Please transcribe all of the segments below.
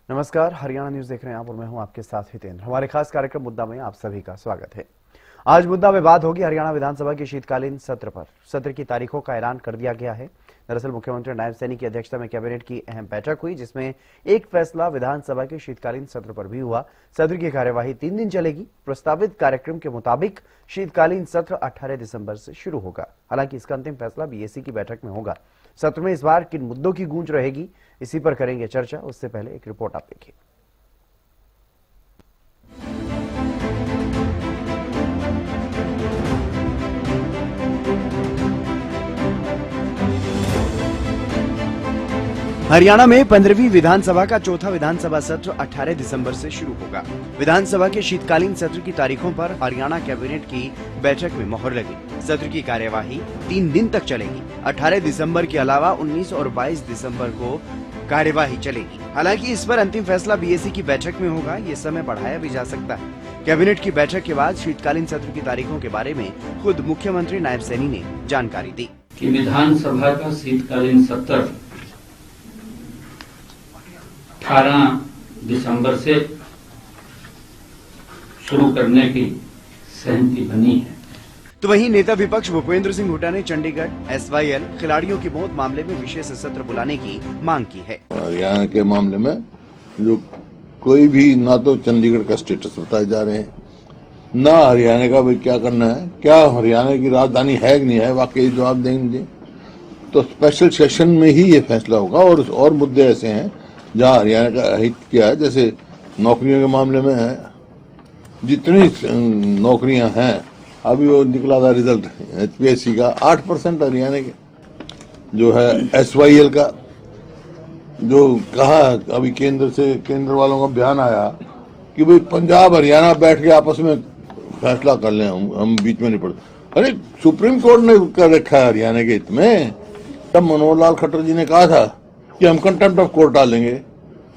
नमस्कार, हरियाणा न्यूज देख रहे हैं आप और मैं हूं आपके साथ हितेंद्र। हमारे खास कार्यक्रम मुद्दा में आप सभी का स्वागत है। आज मुद्दा में बात होगी हरियाणा विधानसभा के शीतकालीन सत्र पर। सत्र की तारीखों का ऐलान कर दिया गया है। दरअसल मुख्यमंत्री नायब सैनी की अध्यक्षता में कैबिनेट की अहम बैठक हुई, जिसमें एक फैसला विधानसभा के शीतकालीन सत्र पर भी हुआ। सत्र की कार्यवाही 3 दिन चलेगी। प्रस्तावित कार्यक्रम के मुताबिक शीतकालीन सत्र 18 दिसंबर से शुरू होगा। हालांकि इसका अंतिम फैसला बीएसी की बैठक में होगा। सत्र में इस बार किन मुद्दों की गूंज रहेगी, इसी पर करेंगे चर्चा। उससे पहले एक रिपोर्ट आप देखिए। हरियाणा में 15वीं विधानसभा का चौथा विधानसभा सत्र 18 दिसंबर से शुरू होगा। विधानसभा के शीतकालीन सत्र की तारीखों पर हरियाणा कैबिनेट की बैठक में मोहर लगी। सत्र की कार्यवाही 3 दिन तक चलेगी। 18 दिसंबर के अलावा 19 और 22 दिसंबर को कार्यवाही चलेगी। हालांकि इस पर अंतिम फैसला बीएसी की बैठक में होगा। ये समय बढ़ाया भी जा सकता है। कैबिनेट की बैठक के बाद शीतकालीन सत्र की तारीखों के बारे में खुद मुख्यमंत्री नायब सैनी ने जानकारी दी कि विधानसभा का शीतकालीन सत्र 18 दिसंबर से शुरू करने की सहमति बनी है। तो वहीं नेता विपक्ष भूपेंद्र सिंह हुड्डा ने चंडीगढ़ एसवाईएल खिलाड़ियों की मौत मामले में विशेष सत्र बुलाने की मांग की है। हरियाणा के मामले में जो कोई भी ना तो चंडीगढ़ का स्टेटस बताए जा रहे हैं, ना हरियाणा का भाई क्या करना है, क्या हरियाणा की राजधानी है कि नहीं है, वाकई जवाब देंगे तो स्पेशल सेशन में ही ये फैसला होगा। और मुद्दे ऐसे हैं जहां हरियाणा का हित क्या है, जैसे नौकरियों के मामले में है, जितनी नौकरियां हैं, अभी वो निकला था रिजल्ट एचपीएससी का 8% हरियाणा के जो है एसवाईएल का, जो कहा अभी केंद्र वालों का बयान आया कि भाई पंजाब हरियाणा बैठ के आपस में फैसला कर लें, हम बीच में नहीं पड़ते। अरे सुप्रीम कोर्ट ने कर रखा है हरियाणा के हित में। तब मनोहर लाल खट्टर जी ने कहा था कि हम कंटेम्प्ट ऑफ कोर्ट डालेंगे।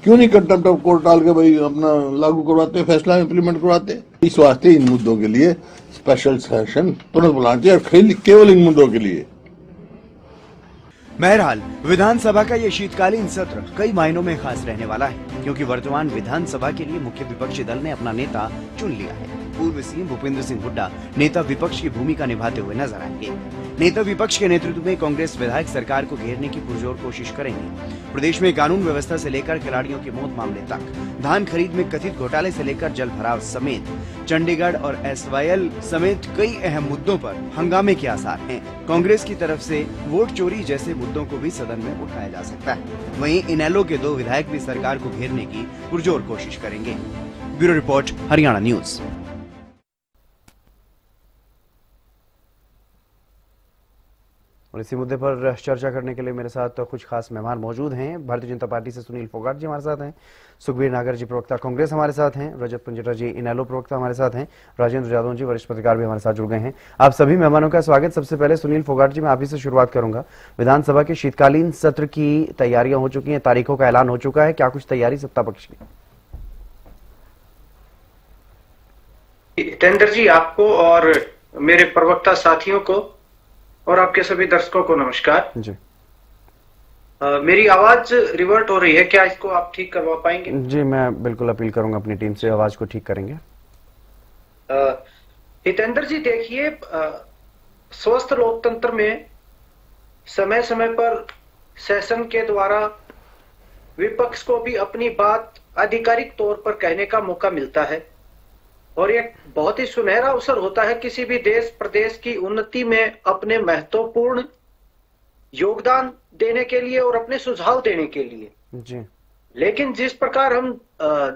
क्यों नहीं कंटेम्प्ट ऑफ कोर्ट डाल के भाई अपना लागू करवाते, फैसला इंप्लीमेंट करवाते। इस वास्ते इन मुद्दों के लिए स्पेशल सेशन तुरंत बुलाना चाहिए, केवल इन मुद्दों के लिए। बहरहाल विधानसभा का ये शीतकालीन सत्र कई मायनों में खास रहने वाला है, क्योंकि वर्तमान विधानसभा के लिए मुख्य विपक्षी दल ने अपना नेता चुन लिया है। पूर्व सीएम भूपेंद्र सिंह हुड्डा नेता विपक्ष की भूमिका निभाते हुए नजर आएंगे। नेता विपक्ष के नेतृत्व में कांग्रेस विधायक सरकार को घेरने की पुरजोर कोशिश करेंगे। प्रदेश में कानून व्यवस्था से लेकर खिलाड़ियों की मौत मामले तक, धान खरीद में कथित घोटाले से लेकर जल भराव समेत, चंडीगढ़ और एसवाईएल समेत कई अहम मुद्दों पर हंगामे के आसार हैं। कांग्रेस की तरफ से वोट चोरी जैसे मुद्दों को भी सदन में उठाया जा सकता है। वहीं इनेलो के 2 विधायक भी सरकार को घेरने की पुरजोर कोशिश करेंगे। Bureau report, Haryana news. और इसी मुद्दे पर चर्चा करने के लिए मेरे साथ कुछ खास मेहमान मौजूद हैं। भारतीय जनता पार्टी से सुनील फोगाट जी हमारे साथ हैं, सुखबीर नागर जी प्रवक्ता कांग्रेस हमारे साथ हैं, रजत पंजटा जी इनेलो प्रवक्ता हमारे साथ हैं, राजेंद्र जादव जी वरिष्ठ पत्रकार भी हमारे साथ जुड़ गए हैं। आप सभी मेहमानों का स्वागत। सबसे पहले सुनील फोगाट जी, मैं आप ही से शुरुआत करूंगा। विधानसभा के शीतकालीन सत्र की तैयारियां हो चुकी हैं, तारीखों का ऐलान हो चुका है, क्या कुछ तैयारी सत्ता पक्ष की? हितेंद्र जी, आपको और मेरे प्रवक्ता साथियों को और आपके सभी दर्शकों को नमस्कार जी। मेरी आवाज रिवर्ट हो रही है, क्या इसको आप ठीक करवा पाएंगे? जी, मैं बिल्कुल अपील करूंगा अपनी टीम से, आवाज को ठीक करेंगे। हितेंद्र जी, देखिए, स्वस्थ लोकतंत्र में समय समय पर सेशन के द्वारा विपक्ष को भी अपनी बात आधिकारिक तौर पर कहने का मौका मिलता है और एक बहुत ही सुनहरा अवसर होता है किसी भी देश प्रदेश की उन्नति में अपने महत्वपूर्ण योगदान देने के लिए और अपने सुझाव देने के लिए जी। लेकिन जिस प्रकार हम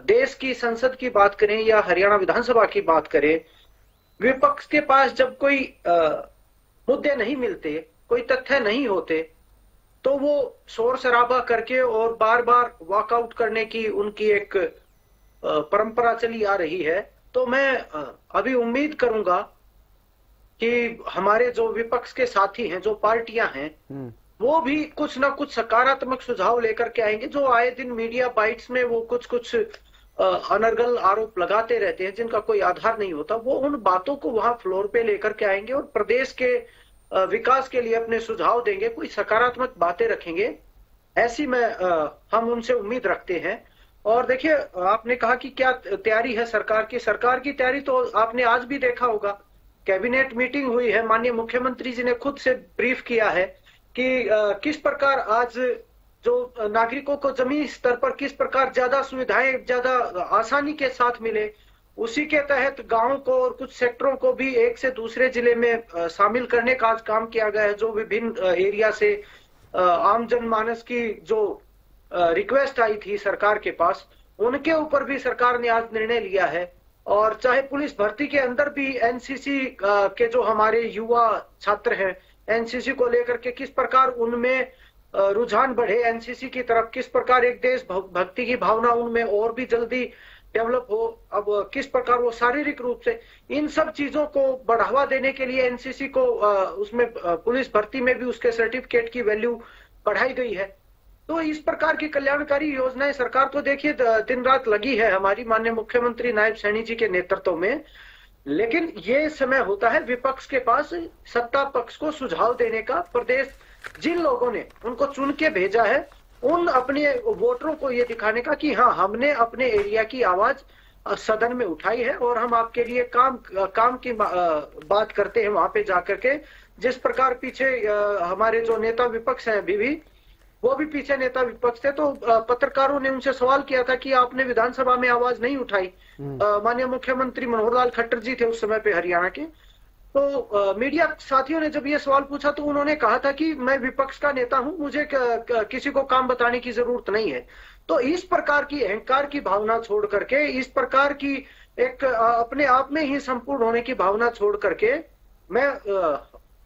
देश की संसद की बात करें या हरियाणा विधानसभा की बात करें, विपक्ष के पास जब कोई मुद्दे नहीं मिलते, कोई तथ्य नहीं होते, तो वो शोर शराबा करके और बार बार वॉकआउट करने की उनकी एक परंपरा चली आ रही है। तो मैं अभी उम्मीद करूंगा कि हमारे जो विपक्ष के साथी हैं, जो पार्टियां हैं, वो भी कुछ ना कुछ सकारात्मक सुझाव लेकर के आएंगे। जो आए दिन मीडिया बाइट्स में वो कुछ अनर्गल आरोप लगाते रहते हैं जिनका कोई आधार नहीं होता, वो उन बातों को वहां फ्लोर पे लेकर के आएंगे और प्रदेश के विकास के लिए अपने सुझाव देंगे, कोई सकारात्मक बातें रखेंगे। ऐसी हम उनसे उम्मीद रखते हैं। और देखिए, आपने कहा कि क्या तैयारी है सरकार की तैयारी तो आपने आज भी देखा होगा। कैबिनेट मीटिंग हुई है, माननीय मुख्यमंत्री जी ने खुद से ब्रीफ किया है कि किस प्रकार आज जो नागरिकों को जमीनी स्तर पर किस प्रकार ज्यादा सुविधाएं ज्यादा आसानी के साथ मिले, उसी के तहत गांवों को और कुछ सेक्टरों को भी एक से दूसरे जिले में शामिल करने का आज काम किया गया है। जो विभिन्न एरिया से आम जनमानस की जो रिक्वेस्ट आई थी सरकार के पास, उनके ऊपर भी सरकार ने आज निर्णय लिया है। और चाहे पुलिस भर्ती के अंदर भी एनसीसी के जो हमारे युवा छात्र हैं, एनसीसी को लेकर के किस प्रकार उनमें रुझान बढ़े एनसीसी की तरफ, किस प्रकार एक देश भक्ति की भावना उनमें और भी जल्दी डेवलप हो, अब किस प्रकार वो शारीरिक रूप से, इन सब चीजों को बढ़ावा देने के लिए एनसीसी को उसमें पुलिस भर्ती में भी उसके सर्टिफिकेट की वैल्यू बढ़ाई गई है। तो इस प्रकार की कल्याणकारी योजनाएं सरकार तो देखिए दिन रात लगी है हमारी माननीय मुख्यमंत्री नायब सैनी जी के नेतृत्व में। लेकिन ये समय होता है विपक्ष के पास सत्ता पक्ष को सुझाव देने का। प्रदेश जिन लोगों ने उनको चुन के भेजा है, उन अपने वोटरों को ये दिखाने का कि हाँ, हमने अपने एरिया की आवाज सदन में उठाई है और हम आपके लिए काम की बात करते हैं वहां पे जाकर के। जिस प्रकार पीछे हमारे जो नेता विपक्ष हैं अभी भी, वो भी पीछे नेता विपक्ष थे, तो पत्रकारों ने उनसे सवाल किया था कि आपने विधानसभा में आवाज नहीं उठाई। माननीय मुख्यमंत्री मनोहर लाल खट्टर जी थे उस समय पे हरियाणा के। तो मीडिया साथियों ने जब ये सवाल पूछा तो उन्होंने कहा था कि मैं विपक्ष का नेता हूं, मुझे किसी को काम बताने की जरूरत नहीं है। तो इस प्रकार की अहंकार की भावना छोड़ करके, इस प्रकार की एक अपने आप में ही संपूर्ण होने की भावना छोड़ करके,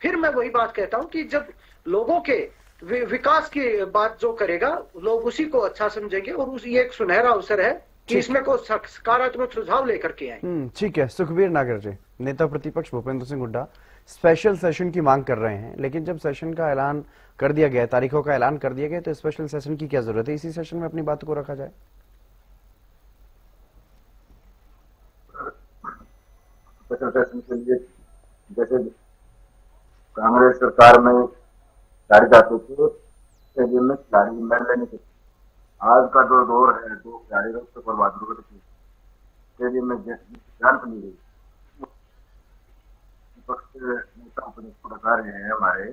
फिर मैं वही बात कहता हूं कि जब लोगों के विकास की बात जो करेगा, लोग उसी को अच्छा समझेंगे और ये एक सुनहरा अवसर है कि इसमें को सकारात्मक सुझाव लेकर के आए। ठीक है। सुखबीर नागर जी, नेता प्रतिपक्ष भूपेंद्र सिंह हुड्डा स्पेशल सेशन की मांग कर रहे हैं, लेकिन जब सेशन का ऐलान कर दिया गया, तारीखों का ऐलान कर दिया गया, तो स्पेशल सेशन की क्या जरूरत है? इसी सेशन में अपनी बात को रखा जाए। स्पेशल सेशन के लिए जैसे कांग्रेस सरकार में खिलाड़ी जाते थे, स्टेडियम में खिलाड़ी मैच लेने के, आज का जो दौर है, जो खिलाड़ी रक्त पर बात स्टेडियम में जान ली गई। विपक्ष के नेता उपनेता बता रहे हैं हमारे,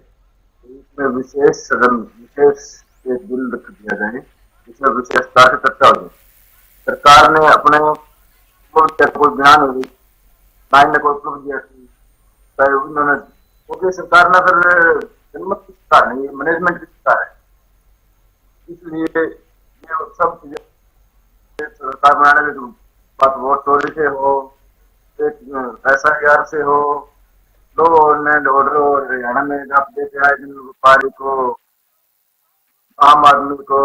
इसमें विशेष सदन, विशेष एक बिल रख दिया जाए, जिसमें विशेषता से चर्चा हो जाए। सरकार ने अपने कोई बयान हो लाइन ने कोई प्रूफ दिया, उन्होंने क्योंकि सरकार ना फिर जनमत की सरकार नहीं, मैनेजमेंट की सरकार है, इसलिए ये सब चीजें सरकार बनाने की बात वोट चोरी से हो, SIR से हो, लो एंड ऑर्डर, और हरियाणा में आप देखे आए दिन व्यापारी को, आम आदमी को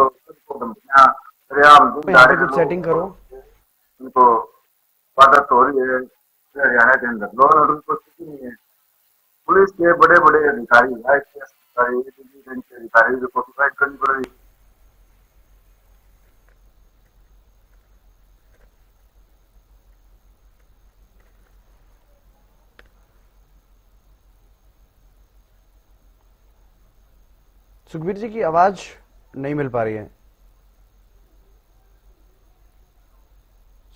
धमकियां, कुछ सेटिंग करो, उनको आदत हो रही है हरियाणा के अंदर। लो एंड ऑर्डर को स्थिति नहीं है। पुलिस के बड़े बड़े अधिकारी, अधिकारी को नोटिफाइड करनी पड़ रही है। सुखबीर जी की आवाज नहीं मिल पा रही है।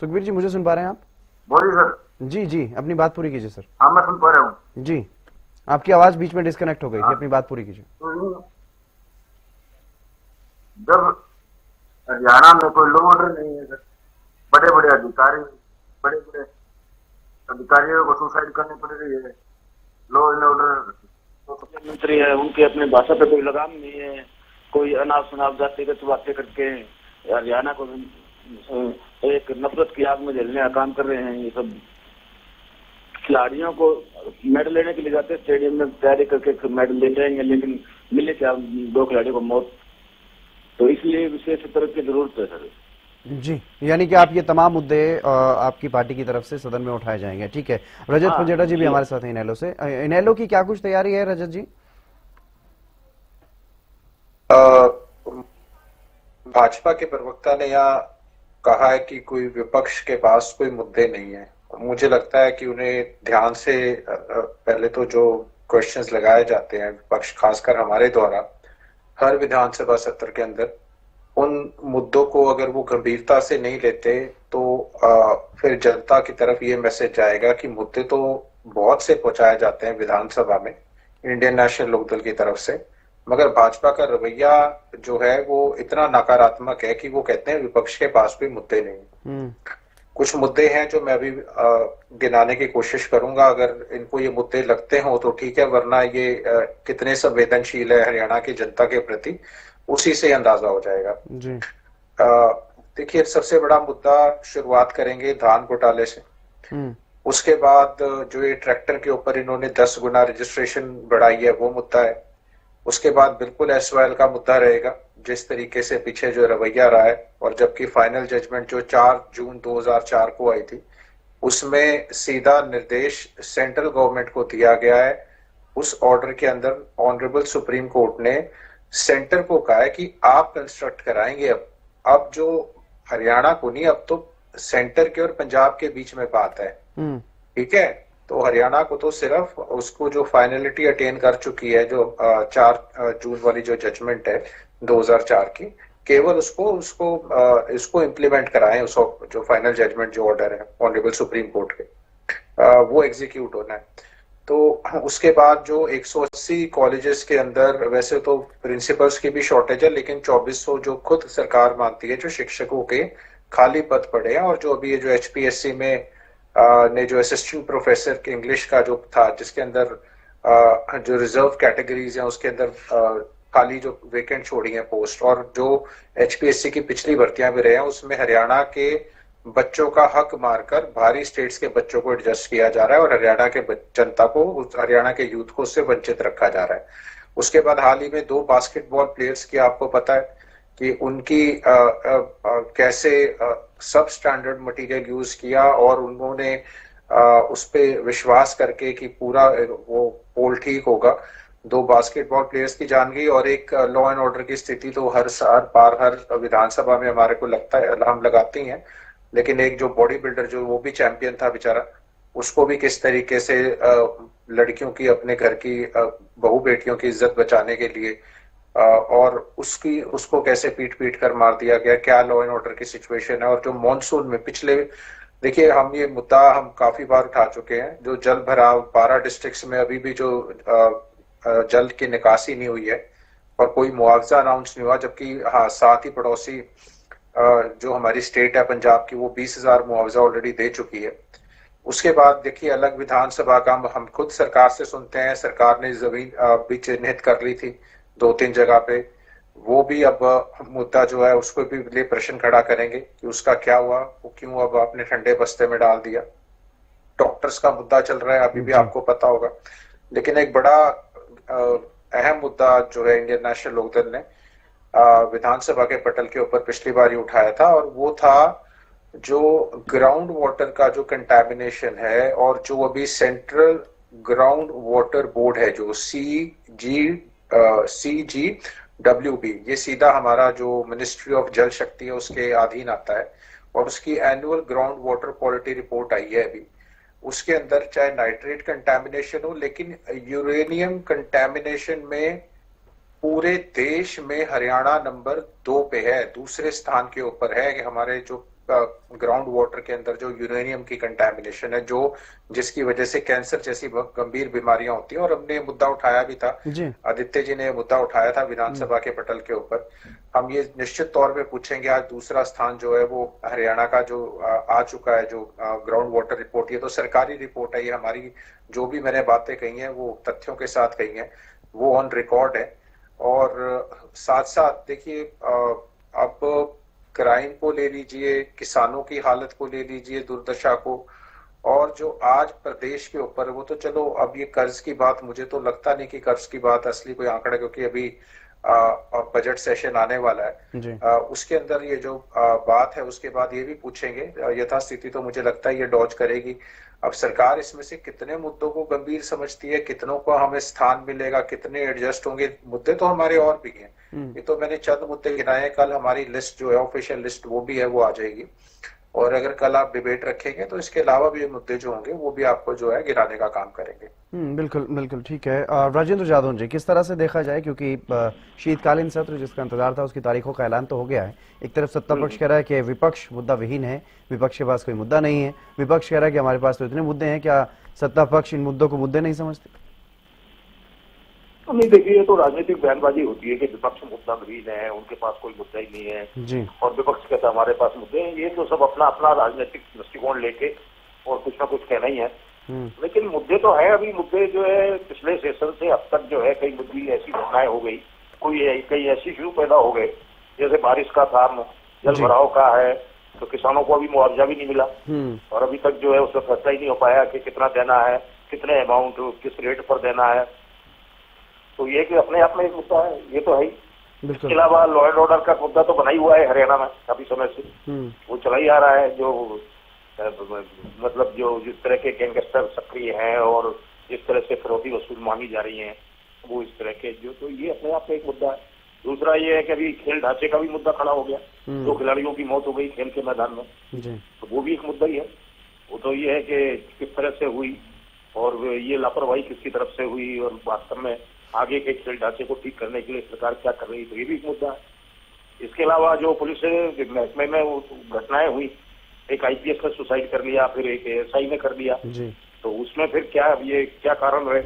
सुखबीर जी, मुझे सुन पा रहे हैं आप? बोलिए सर। जी जी, अपनी बात पूरी कीजिए सर। हाँ, मैं सुन पा रहा हूँ जी। आपकी आवाज बीच में डिस्कनेक्ट हो गई थी, अपनी बात पूरी कीजिए। तो जब हरियाणा में कोई लॉ ऑर्डर नहीं है, बड़े बड़े अधिकारियों को सुसाइड करनी पड़ रही है, लॉ एंड ऑर्डर मुख्यमंत्री है, उनके अपने भाषा पे कोई लगाम नहीं है, कोई अनाप शनाप जातिगत बातें करके हरियाणा को एक नफरत की आग में जलने का काम कर रहे हैं। ये सब खिलाड़ियों को मेडल लेने के लिए जाते हैं, स्टेडियम में तैयारी करके मेडल ले जाएंगे, लेकिन मिले क्या 2 खिलाड़ियों को मौत। तो इसलिए विशेष सतर्क की जरूरत है सर। जी, यानी कि आप ये तमाम मुद्दे आपकी पार्टी की तरफ से सदन में उठाए जाएंगे। ठीक है। रजत पंजेटा जी भी हमारे साथ हैं इनेलो से। इनेलो की क्या कुछ तैयारी है रजत जी? भाजपा के प्रवक्ता ने यहाँ कहा है कि कोई विपक्ष के पास कोई मुद्दे नहीं है। मुझे लगता है कि उन्हें ध्यान से पहले तो जो क्वेश्चंस लगाए जाते हैं विपक्ष, खासकर हमारे द्वारा हर विधानसभा सत्र के अंदर, उन मुद्दों को अगर वो गंभीरता से नहीं लेते तो फिर जनता की तरफ ये मैसेज जाएगा कि मुद्दे तो बहुत से पहुंचाए जाते हैं विधानसभा में इंडियन नेशनल लोकदल की तरफ से, मगर भाजपा का रवैया जो है वो इतना नकारात्मक है कि वो कहते हैं विपक्ष के पास भी मुद्दे नहीं। कुछ मुद्दे हैं जो मैं अभी गिनाने की कोशिश करूंगा, अगर इनको ये मुद्दे लगते हो तो ठीक है, वरना ये कितने संवेदनशील है हरियाणा की जनता के प्रति उसी से अंदाजा हो जाएगा जी। देखिए, सबसे बड़ा मुद्दा शुरुआत करेंगे धान घोटाले से। उसके बाद जो ये ट्रैक्टर के ऊपर इन्होंने 10 गुना रजिस्ट्रेशन बढ़ाई है वो मुद्दा है। उसके बाद बिल्कुल एसवाईएल का मुद्दा रहेगा, जिस तरीके से पीछे जो रवैया रहा है, और जबकि फाइनल जजमेंट जो 4 जून 2004 को आई थी उसमें सीधा निर्देश सेंट्रल गवर्नमेंट को दिया गया है। उस ऑर्डर के अंदर ऑनरेबल सुप्रीम कोर्ट ने सेंटर को कहा है कि आप कंस्ट्रक्ट कराएंगे। अब जो हरियाणा को नहीं, अब तो सेंटर के और पंजाब के बीच में बात है, ठीक है। तो हरियाणा को तो सिर्फ उसको जो फाइनलिटी अटेन कर चुकी है, जो 4 जून वाली जो जजमेंट है 2004 की, केवल इसको इम्प्लीमेंट कराएं, उस जो फाइनल जजमेंट जो ऑर्डर है ऑनरेबल सुप्रीम कोर्ट के, वो एग्जीक्यूट होना है। तो उसके बाद जो 180 कॉलेजेस के अंदर वैसे तो प्रिंसिपल्स की भी शॉर्टेज है, लेकिन 2400 जो खुद सरकार मानती है जो शिक्षकों के खाली पद पड़े हैं, और जो अभी ये जो HPSC में ने जो असिस्टेंट प्रोफेसर के इंग्लिश का जो था, जिसके अंदर जो रिजर्व कैटेगरीज हैं उसके अंदर खाली जो वेकेंट छोड़ी है पोस्ट, और जो HPSC की पिछली भर्तियां भी रहे हैं उसमें हरियाणा के बच्चों का हक मारकर भारी स्टेट्स के बच्चों को एडजस्ट किया जा रहा है, और हरियाणा के जनता को, हरियाणा के यूथ को उससे वंचित रखा जा रहा है। उसके बाद हाल ही में 2 बास्केटबॉल प्लेयर्स की आपको पता है कि उनकी कैसे सब स्टैंडर्ड मटेरियल यूज किया, और उन्होंने उस पे विश्वास करके कि पूरा वो पोल ठीक होगा, 2 बास्केटबॉल प्लेयर्स की जान गई। और एक लॉ एंड ऑर्डर की स्थिति तो हर विधानसभा में हमारे को लगता है हम लगाते ही हैं, लेकिन एक जो बॉडी बिल्डर जो वो भी चैंपियन था बेचारा, उसको भी किस तरीके से लड़कियों की, अपने घर की बहू बेटियों की इज्जत बचाने के लिए और उसको कैसे पीट कर मार दिया गया, क्या लॉ एंड ऑर्डर की सिचुएशन है। और जो मॉनसून में पिछले, देखिए हम ये मुद्दा हम काफी बार उठा चुके हैं, जो जल भराव 12 डिस्ट्रिक्ट्स में अभी भी जो जल की निकासी नहीं हुई है और कोई मुआवजा अनाउंस नहीं हुआ, जबकि हाँ साथ ही पड़ोसी जो हमारी स्टेट है पंजाब की, वो 20,000 मुआवजा ऑलरेडी दे चुकी है। उसके बाद देखिए अलग विधानसभा का हम खुद सरकार से सुनते हैं, सरकार ने जमीन भी चिन्हित कर ली थी 2-3 जगह पे, वो भी अब मुद्दा जो है उसको भी लिए प्रश्न खड़ा करेंगे कि उसका क्या हुआ, वो क्यों अब आपने ठंडे बस्ते में डाल दिया। डॉक्टर्स का मुद्दा चल रहा है, अभी भी आपको पता होगा। लेकिन एक बड़ा अहम मुद्दा जो है इंडियन नेशनल लोकदल ने विधानसभा के पटल के ऊपर पिछली बार ही उठाया था, और वो था जो ग्राउंड वाटर का जो कंटैमिनेशन है, और जो अभी सेंट्रल ग्राउंड वाटर बोर्ड है जो CGWB, ये सीधा हमारा जो मिनिस्ट्री ऑफ जल शक्ति है उसके अधीन आता है, और उसकी annual ground water quality report आई है अभी। उसके अंदर चाहे नाइट्रेट कंटैमिनेशन हो, लेकिन यूरेनियम कंटैमिनेशन में पूरे देश में हरियाणा नंबर 2 पे है, दूसरे स्थान के ऊपर है कि हमारे जो ग्राउंड वाटर के अंदर जो यूरेनियम की कंटैमिनेशन है, जो जिसकी वजह से कैंसर जैसी गंभीर बीमारियां होती हैं। और हमने मुद्दा उठाया भी था, आदित्य जी ने मुद्दा उठाया था विधानसभा के पटल के ऊपर। हम ये निश्चित तौर पे पूछेंगे, आज दूसरा स्थान जो है वो हरियाणा का जो आ चुका है, जो ग्राउंड वाटर रिपोर्ट, ये तो सरकारी रिपोर्ट है, ये हमारी जो भी मैंने बातें कही हैं वो तथ्यों के साथ कही हैं, वो ऑन रिकॉर्ड है। और साथ साथ देखिए अब क्राइम को ले लीजिए, किसानों की हालत को ले लीजिए, दुर्दशा को, और जो आज प्रदेश के ऊपर, वो तो चलो अब ये कर्ज की बात, मुझे तो लगता नहीं कि कर्ज की बात असली कोई आंकड़ा, क्योंकि अभी बजट सेशन आने वाला है, उसके अंदर ये जो बात है उसके बाद ये भी पूछेंगे। यथास्थिति तो मुझे लगता है ये डॉज करेगी। अब सरकार इसमें से कितने मुद्दों को गंभीर समझती है, कितनों को हमें स्थान मिलेगा, कितने एडजस्ट होंगे, मुद्दे तो हमारे और भी हैं। ये तो मैंने चंद मुद्दे गिनाए हैं, कल हमारी लिस्ट जो है ऑफिशियल लिस्ट वो भी है, वो आ जाएगी। और अगर कल आप डिबेट रखेंगे तो इसके अलावा भी ये मुद्दे जो होंगे वो भी आपको जो है गिराने का काम करेंगे। बिल्कुल बिल्कुल ठीक है। राजेंद्र जादव जी, किस तरह से देखा जाए, क्योंकि शीतकालीन सत्र जिसका इंतजार था उसकी तारीखों का ऐलान तो हो गया है। एक तरफ सत्ता पक्ष कह रहा है कि विपक्ष मुद्दा विहीन है, विपक्ष के पास कोई मुद्दा नहीं है, विपक्ष कह रहा है कि हमारे पास तो इतने मुद्दे हैं। क्या सत्ता पक्ष इन मुद्दों को मुद्दे नहीं समझते? नहीं, देखिए, ये तो राजनीतिक बयानबाजी होती है कि विपक्ष मुद्दा विहीन है, उनके पास कोई मुद्दा ही नहीं है जी। और विपक्ष कहता है हमारे पास मुद्दे हैं। ये तो सब अपना अपना राजनीतिक दृष्टिकोण लेके और कुछ ना कुछ कहना ही है। लेकिन मुद्दे तो है। अभी मुद्दे जो है पिछले सेशन से अब तक जो है कई मुद्दे ऐसी घटनाएं हो गई, कई ऐसी इशू पैदा हो गए, जैसे बारिश का था, जल भराव का है, तो किसानों को अभी मुआवजा भी नहीं मिला और अभी तक जो है उसका फैसला ही नहीं हो पाया कि कितना देना है, कितने अमाउंट किस रेट पर देना है। तो ये कि अपने आप में एक मुद्दा है, ये तो है ही। इसके अलावा लॉ एंड ऑर्डर का मुद्दा तो बना ही हुआ है हरियाणा में काफी समय से, वो चला ही आ रहा है। जो मतलब जो जिस तरह के गैंगस्टर सक्रिय हैं और जिस तरह से फिरौती वसूल मांगी जा रही है, वो इस तरह के जो, तो ये अपने आप में एक मुद्दा है। दूसरा ये है कि अभी खेल ढांचे का भी मुद्दा खड़ा हो गया, 2 खिलाड़ियों की मौत हो गई खेल के मैदान में, तो वो भी एक मुद्दा ही है। वो तो ये है कि किस तरह से हुई और ये लापरवाही किसकी तरफ से हुई और वास्तव में आगे के खेल ढांचे को ठीक करने के लिए सरकार क्या कर रही है, तो ये भी एक मुद्दा है। इसके अलावा जो पुलिस महकमे में घटनाएं हुई, एक आईपीएस ने सुसाइड कर लिया, फिर एक एएसआई ने कर लिया, तो उसमें फिर क्या ये क्या कारण रहे,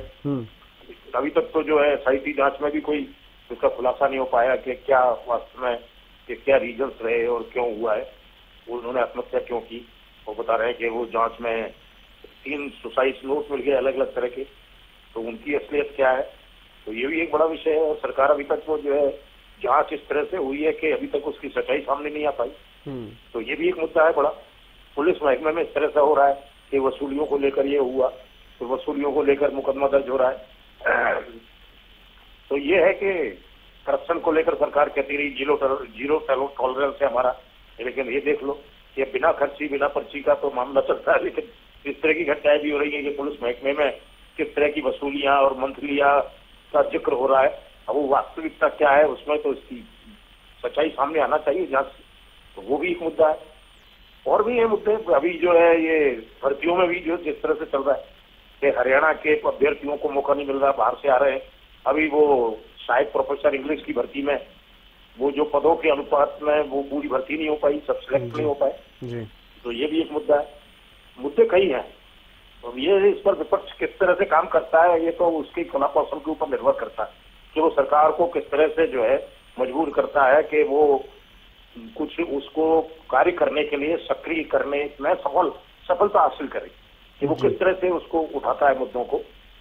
अभी तक तो जो है एसआईटी जांच में भी कोई उसका खुलासा नहीं हो पाया कि क्या वास्तव में कि क्या रीजंस रहे और क्यों हुआ है, उन्होंने आत्महत्या क्यों की। वो बता रहे हैं कि वो जांच में 3 सुसाइड नोट मिल गए अलग अलग तरह के, तो उनकी असलियत क्या है, तो ये भी एक बड़ा विषय है। और सरकार अभी तक वो जो है जांच इस तरह से हुई है कि अभी तक उसकी सच्चाई सामने नहीं आ पाई, तो ये भी एक मुद्दा है बड़ा। पुलिस महकमे में इस तरह से हो रहा है कि वसूलियों को लेकर ये हुआ, तो वसूलियों को लेकर मुकदमा दर्ज हो रहा है। तो ये है कि करप्शन को लेकर सरकार कहती रही जीरो टॉलरेंस है हमारा, लेकिन ये देख लो कि बिना खर्ची बिना पर्ची का तो मामला चलता है, लेकिन इस तरह की घटनाएं भी हो रही है कि पुलिस महकमे में किस तरह की वसूलियां और मंथलियां का जिक्र हो रहा है। अब वो वास्तविकता क्या है उसमें तो इसकी सच्चाई सामने आना चाहिए जांच से, तो वो भी एक मुद्दा है। और भी ये मुद्दे अभी जो है ये भर्तियों में भी जो जिस तरह से चल रहा है कि हरियाणा के अभ्यर्थियों को मौका नहीं मिल रहा, बाहर से आ रहे हैं। अभी वो शायद प्रोफेसर इंग्लिश की भर्ती में वो जो पदों के अनुपात में वो पूरी भर्ती नहीं हो पाई, सब सिलेक्ट नहीं हो पाए, तो ये भी एक मुद्दा है। मुद्दे कई हैं, तो ये इस पर विपक्ष किस तरह से काम करता है ये तो उसके कला कौशल के ऊपर निर्भर करता है कि वो सरकार को किस तरह से जो है मजबूर करता है कि वो कुछ उसको कार्य करने के लिए सक्रिय करने में सफलता हासिल करे, कि वो किस तरह से उसको उठाता है मुद्दों को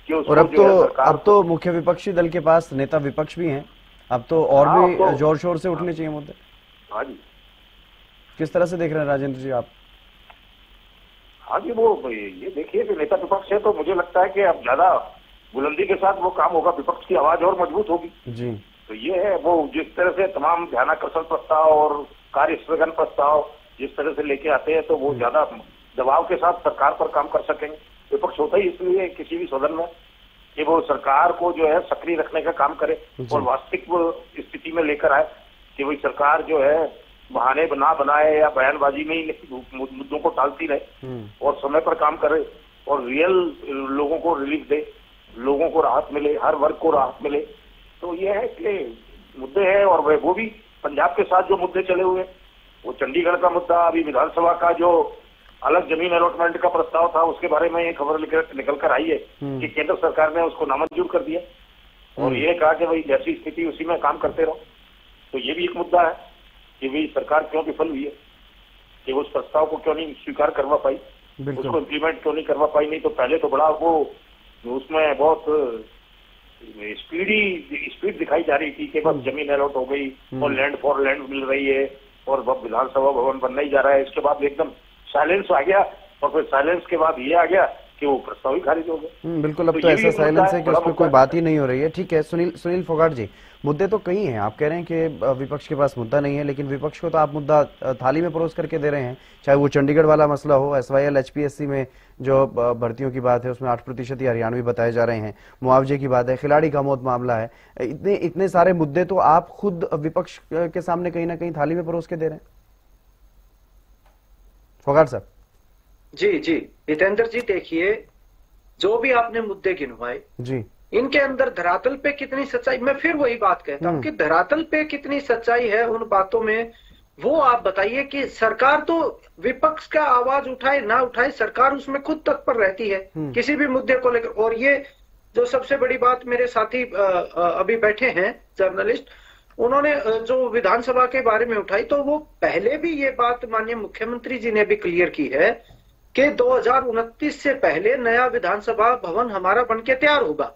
कि उसको और अब तो मुख्य विपक्षी दल के पास नेता विपक्ष भी हैं, अब तो और भी जोर शोर से उठने चाहिए मुद्दे। हाँ जी, किस तरह से देख रहे हैं राजेंद्र जी आप? हाँ जी, वो ये देखिए कि नेता विपक्ष है तो मुझे लगता है कि अब ज्यादा बुलंदी के साथ वो काम होगा, विपक्ष की आवाज और मजबूत होगी जी। तो ये है वो जिस तरह से तमाम ध्यानाकर्षण प्रस्ताव और कार्य स्थगन प्रस्ताव जिस तरह से लेके आते हैं तो वो ज्यादा दबाव के साथ सरकार पर काम कर सकेंगे। विपक्ष होता ही इसलिए किसी भी सदन में कि वो सरकार को जो है सक्रिय रखने का काम करे और वास्तविक स्थिति में लेकर आए कि वही सरकार जो है बहाने ना बनाए या बयानबाजी में ही मुद्दों को टालती रहे और समय पर काम करे और रियल लोगों को रिलीफ दे, लोगों को राहत मिले, हर वर्ग को राहत मिले। तो ये है कि मुद्दे हैं और वो भी पंजाब के साथ जो मुद्दे चले हुए वो चंडीगढ़ का मुद्दा, अभी विधानसभा का जो अलग जमीन अलॉटमेंट का प्रस्ताव था उसके बारे में ये खबर निकल कर आई है कि केंद्र सरकार ने उसको नामंजूर कर दिया और ये कहा कि भाई जैसी स्थिति उसी में काम करते रहो। तो ये भी एक मुद्दा है कि भाई सरकार क्यों विफल हुई है कि उस प्रस्ताव को क्यों नहीं स्वीकार करवा पाई, उसको इम्प्लीमेंट क्यों नहीं करवा पाई। नहीं तो पहले तो बड़ा वो उसमें बहुत स्पीड दिखाई जा रही थी कि बस जमीन अलॉट हो गई और लैंड फॉर लैंड मिल रही है और विधानसभा भवन बनना ही जा रहा है। इसके बाद एकदम साइलेंस आ गया और फिर साइलेंस के बाद ये आ गया कि वो प्रस्ताव ही खारिज हो गए। बिल्कुल, अब तो ऐसा साइलेंस है कि उस पर कोई बात ही नहीं हो रही है। ठीक है सुनील फोगाट जी, मुद्दे तो कई हैं, आप कह रहे हैं कि विपक्ष के पास मुद्दा नहीं है, लेकिन विपक्ष को तो आप मुद्दा थाली में परोस करके दे रहे हैं, चाहे वो चंडीगढ़ वाला मसला हो, SYL HPSC में जो भर्तियों की बात है उसमें 8% ही हरियाणवी बताए जा रहे हैं, मुआवजे की बात है, खिलाड़ी का मौत मामला है, इतने सारे मुद्दे तो आप खुद विपक्ष के सामने कहीं ना कहीं थाली में परोस के दे रहे हैं। फोगाट साहब। जी जी हितेंद्र जी, देखिए जो भी आपने मुद्दे गिनवाए जी, इनके अंदर धरातल पे कितनी सच्चाई, मैं फिर वही बात कहता हूं कि धरातल पे कितनी सच्चाई है उन बातों में, वो आप बताइए। कि सरकार तो विपक्ष का आवाज उठाए ना उठाए, सरकार उसमें खुद तत्पर रहती है किसी भी मुद्दे को लेकर। और ये जो सबसे बड़ी बात मेरे साथी अभी बैठे हैं जर्नलिस्ट, उन्होंने जो विधानसभा के बारे में उठाई, तो वो पहले भी ये बात माननीय मुख्यमंत्री जी ने भी क्लियर की है कि 2029 से पहले नया विधानसभा भवन हमारा बनके तैयार होगा।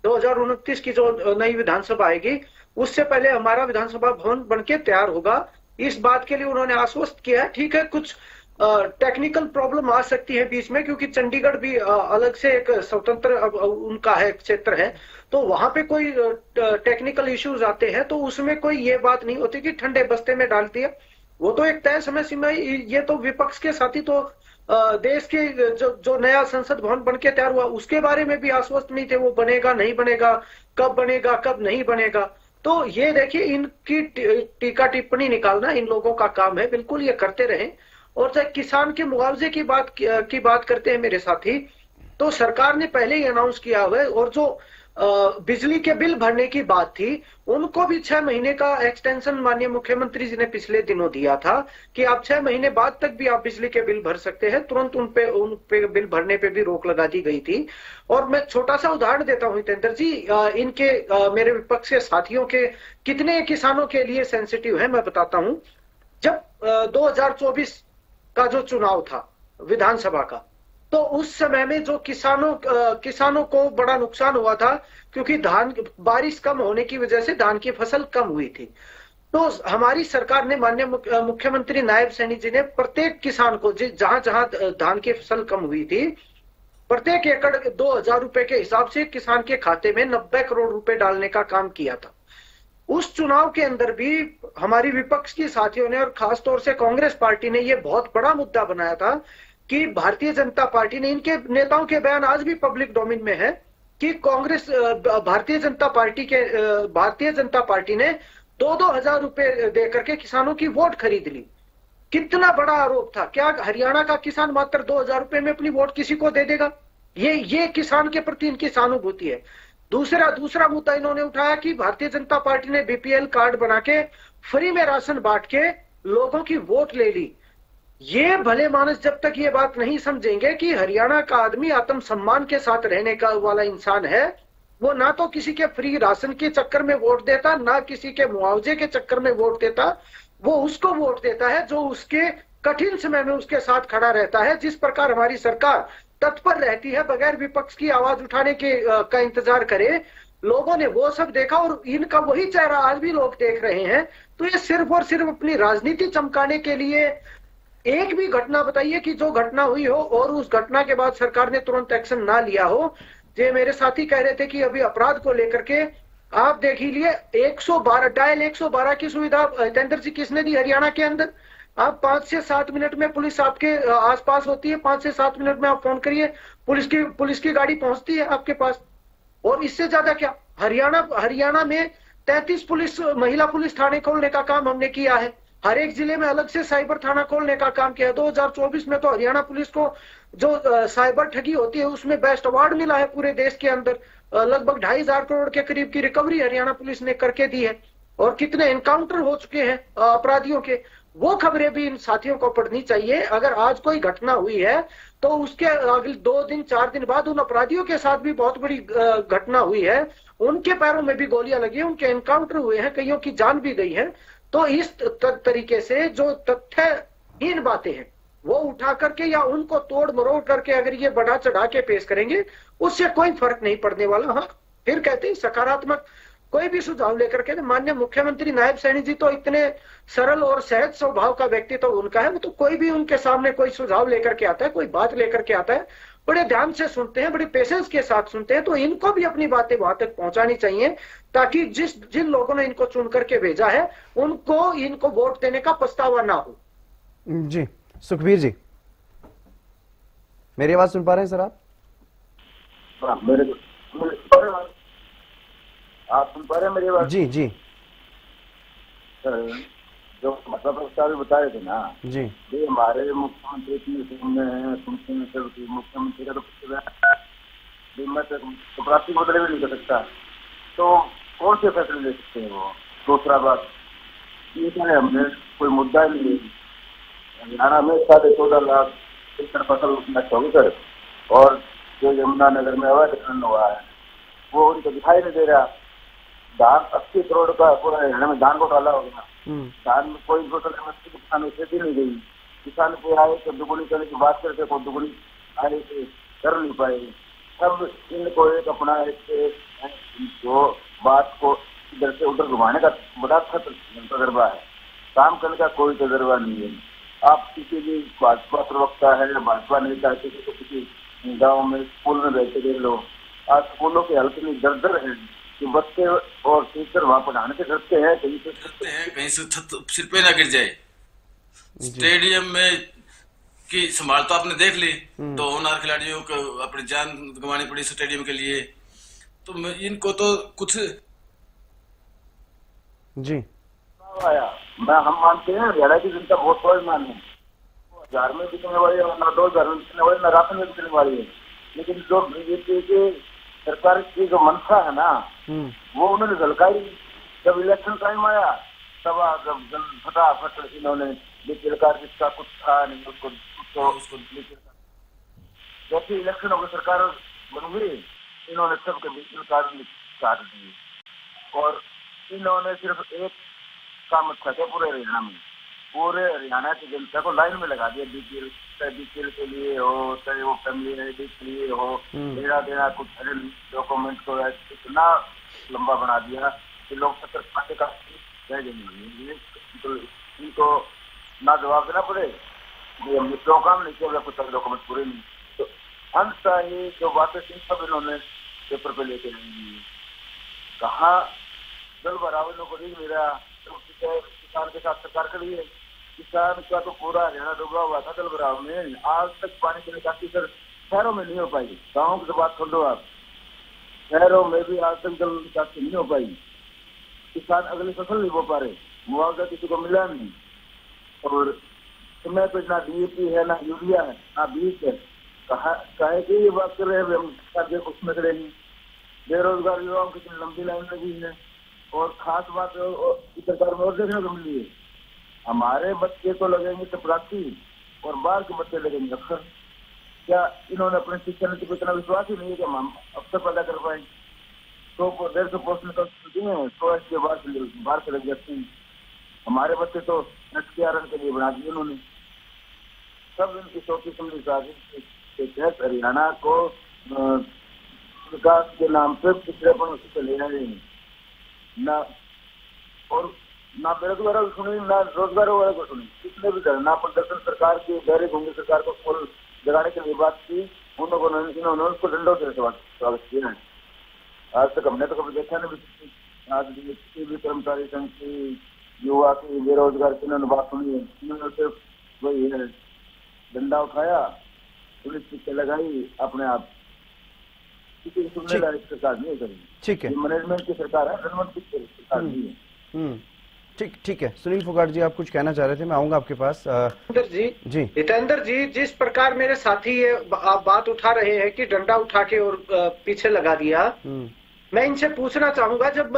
2029 की जो नई विधानसभा आएगी उससे पहले हमारा विधानसभा भवन बनके तैयार होगा। इस बात के लिए उन्होंने आश्वस्त किया है। ठीक है, कुछ टेक्निकल प्रॉब्लम आ सकती है बीच में, क्योंकि चंडीगढ़ भी अलग से एक स्वतंत्र उनका है क्षेत्र है, तो वहां पे कोई टेक्निकल इश्यूज आते हैं तो उसमें कोई ये बात नहीं होती कि ठंडे बस्ते में डाल दिया। वो तो एक तय समय सीमा, ये तो विपक्ष के साथी तो देश के जो नया संसद भवन बनके तैयार हुआ उसके बारे में भी आश्वस्त नहीं थे, वो बनेगा नहीं बनेगा, कब नहीं बनेगा। तो ये देखिए, इनकी टीका टिप्पणी निकालना इन लोगों का काम है, बिल्कुल ये करते रहें। और चाहे किसान के मुआवजे की बात करते हैं मेरे साथी, तो सरकार ने पहले ही अनाउंस किया हुआ है। और जो बिजली के बिल भरने की बात थी उनको भी 6 महीने का एक्सटेंशन माननीय मुख्यमंत्री जी ने पिछले दिनों दिया था कि आप 6 महीने बाद तक भी आप बिजली के बिल भर सकते हैं। तुरंत उन पे बिल भरने पे भी रोक लगा दी गई थी। और मैं छोटा सा उदाहरण देता हूं हितेंद्र जी, इनके मेरे विपक्ष के साथियों के कितने किसानों के लिए सेंसिटिव है मैं बताता हूं। जब 2024 का जो चुनाव था विधानसभा का, तो उस समय में जो किसानों को बड़ा नुकसान हुआ था, क्योंकि बारिश कम होने की वजह से धान की फसल कम हुई थी। तो हमारी सरकार ने, माननीय मुख्यमंत्री नायब सैनी जी ने प्रत्येक किसान को जहां जहां धान की फसल कम हुई थी, प्रत्येक एकड़ 2000 रुपए के हिसाब से किसान के खाते में 90 करोड़ रुपए डालने का काम किया था। उस चुनाव के अंदर भी हमारी विपक्ष के साथियों ने और खासतौर से कांग्रेस पार्टी ने यह बहुत बड़ा मुद्दा बनाया था कि भारतीय जनता पार्टी ने, इनके नेताओं के बयान आज भी पब्लिक डोमेन में है कि भारतीय जनता पार्टी ने 2-2 हजार रुपए देकर के किसानों की वोट खरीद ली। कितना बड़ा आरोप था। क्या हरियाणा का किसान मात्र 2,000 रुपए में अपनी वोट किसी को दे देगा? ये किसान के प्रति इनकी सहानुभूति है। दूसरा मुद्दा इन्होंने उठाया कि भारतीय जनता पार्टी ने बीपीएल कार्ड बना के फ्री में राशन बांट के लोगों की वोट ले ली। ये भले मानस जब तक ये बात नहीं समझेंगे कि हरियाणा का आदमी आत्मसम्मान के साथ रहने का वाला इंसान है, वो ना तो किसी के फ्री राशन के चक्कर में वोट देता, ना किसी के मुआवजे के चक्कर में वोट देता। वो उसको वोट देता है जो उसके कठिन समय में उसके साथ खड़ा रहता है। जिस प्रकार हमारी सरकार तत्पर रहती है बगैर विपक्ष की आवाज उठाने का इंतजार करे, लोगों ने वो सब देखा और इनका वही चेहरा आज भी लोग देख रहे हैं। तो ये सिर्फ और सिर्फ अपनी राजनीति चमकाने के लिए, एक भी घटना बताइए कि जो घटना हुई हो और उस घटना के बाद सरकार ने तुरंत एक्शन ना लिया हो। जो मेरे साथी कह रहे थे कि अभी अपराध को लेकर के आप देख ही लिए, 112 डायल 112 की सुविधा हितेंद्र जी किसने दी हरियाणा के अंदर? आप 5 से 7 मिनट में पुलिस आपके आसपास होती है, 5 से 7 मिनट में आप फोन करिए, पुलिस की गाड़ी पहुंचती है आपके पास। और इससे ज्यादा क्या? हरियाणा में 33 महिला पुलिस थाने खोलने का काम हमने किया है। हर एक जिले में अलग से साइबर थाना खोलने का काम किया है। 2024 में तो हरियाणा पुलिस को जो साइबर ठगी होती है उसमें बेस्ट अवार्ड मिला है पूरे देश के अंदर। लगभग 2,500 करोड़ के करीब की रिकवरी हरियाणा पुलिस ने करके दी है। और कितने एनकाउंटर हो चुके हैं अपराधियों के, वो खबरें भी इन साथियों को पढ़नी चाहिए। अगर आज कोई घटना हुई है तो उसके अगले 2 दिन 4 दिन बाद उन अपराधियों के साथ भी बहुत बड़ी घटना हुई है, उनके पैरों में भी गोलियां लगी है, उनके एनकाउंटर हुए हैं, कईयों की जान भी गई है। तो इस तरीके से जो तथ्यहीन बातें हैं वो उठा करके या उनको तोड़ मरोड़ करके अगर ये बढ़ा चढ़ा के पेश करेंगे, उससे कोई फर्क नहीं पड़ने वाला। हाँ, फिर कहते हैं सकारात्मक कोई भी सुझाव लेकर के, माननीय मुख्यमंत्री नायब सैनी जी तो इतने सरल और सहज स्वभाव का व्यक्ति तो उनका है, वो तो कोई भी उनके सामने कोई सुझाव लेकर के आता है, कोई बात लेकर के आता है, बड़े ध्यान से सुनते हैं, बड़े पेशेंस के साथ सुनते हैं। तो इनको भी अपनी बातें वहां तक पहुंचानी चाहिए ताकि जिन लोगों ने इनको चुन करके भेजा है इनको वोट देने का पछतावा ना हो। जी सुखबीर जी, मेरी आवाज सुन पा रहे हैं सर आप? आप सुन पा रहे हैं मेरी आवाज? जी जी। जो मतलब प्रस्ताव भी बताए थे ना, जी ये हमारे मुख्यमंत्री की सुनने हैं, सुनते हैं सर कि मुख्यमंत्री का तो कुछ मैं तो प्राप्ति बदले भी नहीं कर सकता, तो कौन से फैसले ले सकते हैं वो। दूसरा बात ये क्या है, हमने कोई मुद्दा ही नहीं है। हरियाणा में 14.5 लाख एकड़ फसल नष्ट होगी सर, और जो यमुनानगर में अवैध खनन हुआ है वो उनको दिखाई नहीं दे रहा। धान 80 करोड़ का पूरा हरियाणा में धान घोटाला हो गया। धान में कोई फसल एमएसपी किसानों से दी नहीं गई। किसान को आए तो दुगुनी करने की बात करते को दुगुनी आए से कर नहीं पाए। सब इनको एक अपना एक जो बात को इधर से उधर घुमाने का बड़ा तजर्बा है, काम करने का कोई तजर्बा नहीं है। आप किसी भी भाजपा प्रवक्ता है या भाजपा नेता है, किसी को किसी गाँव में स्कूल में बैठे देख लो, आज स्कूलों की हालत इतनी दरदर है कि बच्चे और टीचर वहाँ पढ़ाने से डरते हैं, कहीं से छत सिर पे ना गिर जाए। स्टेडियम में की संभाल तो आपने देख ली, तो होनहार खिलाड़ियों को अपनी जान गंवानी पड़ी स्टेडियम के लिए, तो इनको तो कुछ जी आया। हम मानते हैं हरियाणा की जनता बहुत स्वाभिमान है, 1000 में बिकने वाली है ना 2000 में बिकने वाली, ना राशन में बिकने वाली है। लेकिन जो बीजेपी के सरकार की जो मंशा है ना, वो उन्होंने झलकाई। जब इलेक्शन टाइम आया तब जब फटाफट इन्होंने सरकार जिसका कुछ था नहीं उसको जैसे इलेक्शन हो गई सरकार बन गई, इन्होंने सबके बीच सरकार काट दी। और इन्होंने सिर्फ एक काम अच्छा किया पूरे हरियाणा में, पूरे हरियाणा की जनता को लाइन में लगा दिया। बीपीएल चाहे बीपीएल के लिए हो, चाहे वो फैमिली आईडी के लिए हो, लेना देना कुछ डॉक्यूमेंट को इतना लंबा बना दिया कि लोग 70 पाते का रह जाएंगे। तो इनको ना जवाब देना पड़े, हमने क्यों काम नहीं किया, कुछ डॉक्यूमेंट पूरे नहीं, तो अंततः ही जो बातें थी सब इन्होंने पेपर पे लेके आएंगी। कहाँ जल भराव इन्हों को नहीं मिला, तो किसान के साथ सरकार के लिए किसान का तो पूरा हरियाणा डूबा हुआ था जल भराव में। आज तक पानी की निकासी सर शहरों में नहीं हो पाई। गाँव की तो बात सुन लो आप, शहरों में भी आज तक जल निकासी नहीं हो पाई। किसान अगली फसल नहीं बो पा रहे, मुआवजा किसी को मिला नहीं, और समय पे ना डीएपी है, ना यूरिया है, ना बीज है। कहे की ये बात कर रहे हैं हम उसमें खड़े नहीं। बेरोजगार युवाओं की लंबी लाइन लगी है। और खास बात सरकार में और देखने को मिली है, हमारे बच्चे तो लगेंगे चपरासी और बाहर के बच्चे लगेंगे अफसर। क्या इन्होंने अपने शिक्षा नीति पर इतना विश्वास ही नहीं है कि हम अफसर पैदा कर पाए? 100-150 पोस्ट निकल चुकी हैं, 100 के बाहर से लग जाती हैं। हमारे बच्चे तो एसकेआरएन के लिए बना दिए उन्होंने। सब इनकी सोची समझी साजिश के तहत हरियाणा को विकास के नाम पे पिछड़ेपन से ले रहे हैं। ना और ना बेरोजगारों को सुनी, ना रोजगारों वाले को सुनी। कितने भी धरना प्रदर्शन सरकार की गहरे घूंगी सरकार को खोल जगाने के लिए बात की, इन्होंने उसको डंडों से स्वागत किया है। आज तक हमने तो कभी देखा नहीं। आज किसी भी कर्मचारी संघ की, युवा की, बेरोजगार की इन्होंने बात सुनी है। इन्होंने सिर्फ वही है, डंडा उठाया, पुलिस टिक्के लगाई, अपने आप किसी को सुनने लायक सरकार नहीं करी। ठीक है, मैनेजमेंट की सरकार है, गवर्नमेंट की सरकार नहीं है। ठीक है। सुनील फोगाट जी, आप कुछ कहना चाह रहे थे, मैं आऊंगा आपके पास। हितेंद्र जी, जिस प्रकार मेरे साथी ये आप बात उठा रहे हैं कि डंडा उठा के और पीछे लगा दिया, मैं इनसे पूछना चाहूंगा, जब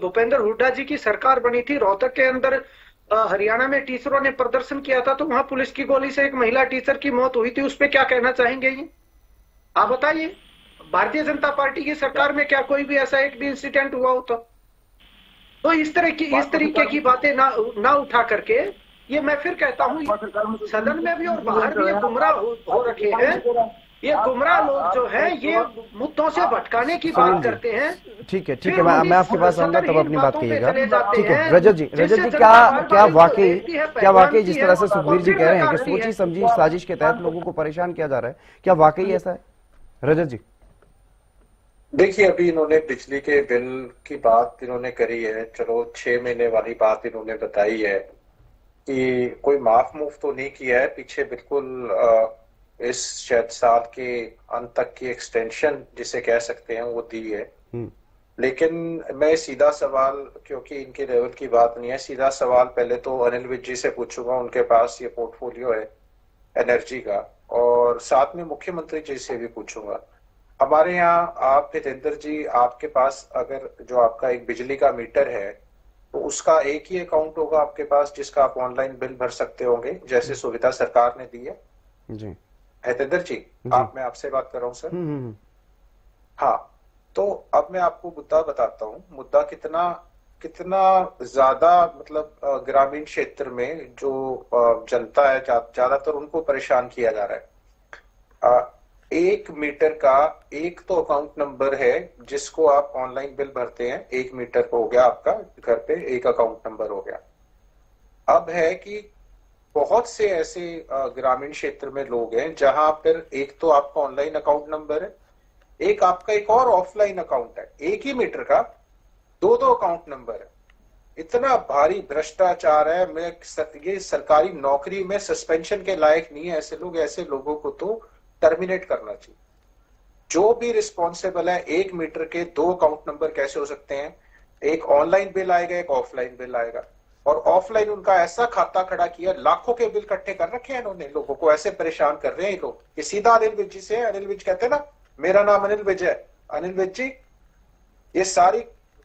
भूपेंद्र हुड्डा जी की सरकार बनी थी, रोहतक के अंदर हरियाणा में टीचरों ने प्रदर्शन किया था, तो वहां पुलिस की गोली से एक महिला टीचर की मौत हुई थी। उस पर क्या कहना चाहेंगे ये आप बताइए? भारतीय जनता पार्टी की सरकार में क्या कोई भी ऐसा एक भी इंसिडेंट हुआ हो? तो इस तरीके की बातें ना उठा करके, ये मैं फिर कहता हूँ, सदन में भी और बाहर भी ये गुमराह हो रखे हैं। ये गुमराह लोग जो हैं, ये मुद्दों से भटकाने की बात करते हैं। ठीक है, मैं आपके पास आऊंगा, तब अपनी बात कहिएगा। ठीक है, रजत जी, क्या वाकई जिस तरह से सुखबीर जी कह रहे हैं कि सोची समझी साजिश के तहत लोगों को परेशान किया जा रहा है, क्या वाकई ऐसा है रजत जी? देखिए, अभी इन्होंने बिजली के बिल की बात इन्होंने करी है, चलो 6 महीने वाली बात इन्होंने बताई है कि कोई माफ मुफ तो नहीं किया है, पीछे बिल्कुल इस शायद साल के अंत तक की एक्सटेंशन जिसे कह सकते हैं वो दी है। लेकिन मैं सीधा सवाल, क्योंकि इनके लेवल की बात नहीं है, सीधा सवाल पहले तो अनिल विज जी से पूछूंगा, उनके पास ये पोर्टफोलियो है एनर्जी का, और साथ में मुख्यमंत्री जी से भी पूछूंगा। हमारे यहाँ आप हितेंद्र जी, आपके पास अगर जो आपका एक बिजली का मीटर है तो उसका एक ही अकाउंट होगा आपके पास जिसका आप ऑनलाइन बिल भर सकते होंगे, जैसे सुविधा सरकार ने दी है जी हितेंद्र जी। मैं आपसे बात कर रहा हूँ सर। हाँ, तो अब मैं आपको मुद्दा बताता हूँ, मुद्दा कितना ज्यादा मतलब ग्रामीण क्षेत्र में जो जनता है ज्यादातर उनको परेशान किया जा रहा है। 1 मीटर का एक तो अकाउंट नंबर है जिसको आप ऑनलाइन बिल भरते हैं, 1 मीटर हो गया आपका घर पे एक अकाउंट नंबर हो गया। अब है कि बहुत से ऐसे ग्रामीण क्षेत्र में लोग हैं जहां फिर एक तो आपका ऑनलाइन अकाउंट नंबर है, एक आपका एक और ऑफलाइन अकाउंट है, एक ही मीटर का 2 अकाउंट नंबर है। इतना भारी भ्रष्टाचार है, मैं ये सरकारी नौकरी में सस्पेंशन के लायक नहीं है ऐसे लोग। ऐसे लोगों को तो टर्मिनेट करना चाहिए। जो भी रिस्पॉन्सिबल है, 1 मीटर के 2 अकाउंट नंबर कैसे हो सकते हैं? एक ऑनलाइन बिल आएगा, एक ऑफलाइन बिल आएगा, और ऑफलाइन उनका ऐसा खाता खड़ा किया, लाखों के बिल इकट्ठे कर रखे हैं इन्होंने, लोगों को ऐसे परेशान कर रहे हैं ये लोग। ये सीधा अनिल विज जी से, अनिल विज कहते हैं ना, मेरा नाम अनिल विज है, अनिल विज जी ये सारी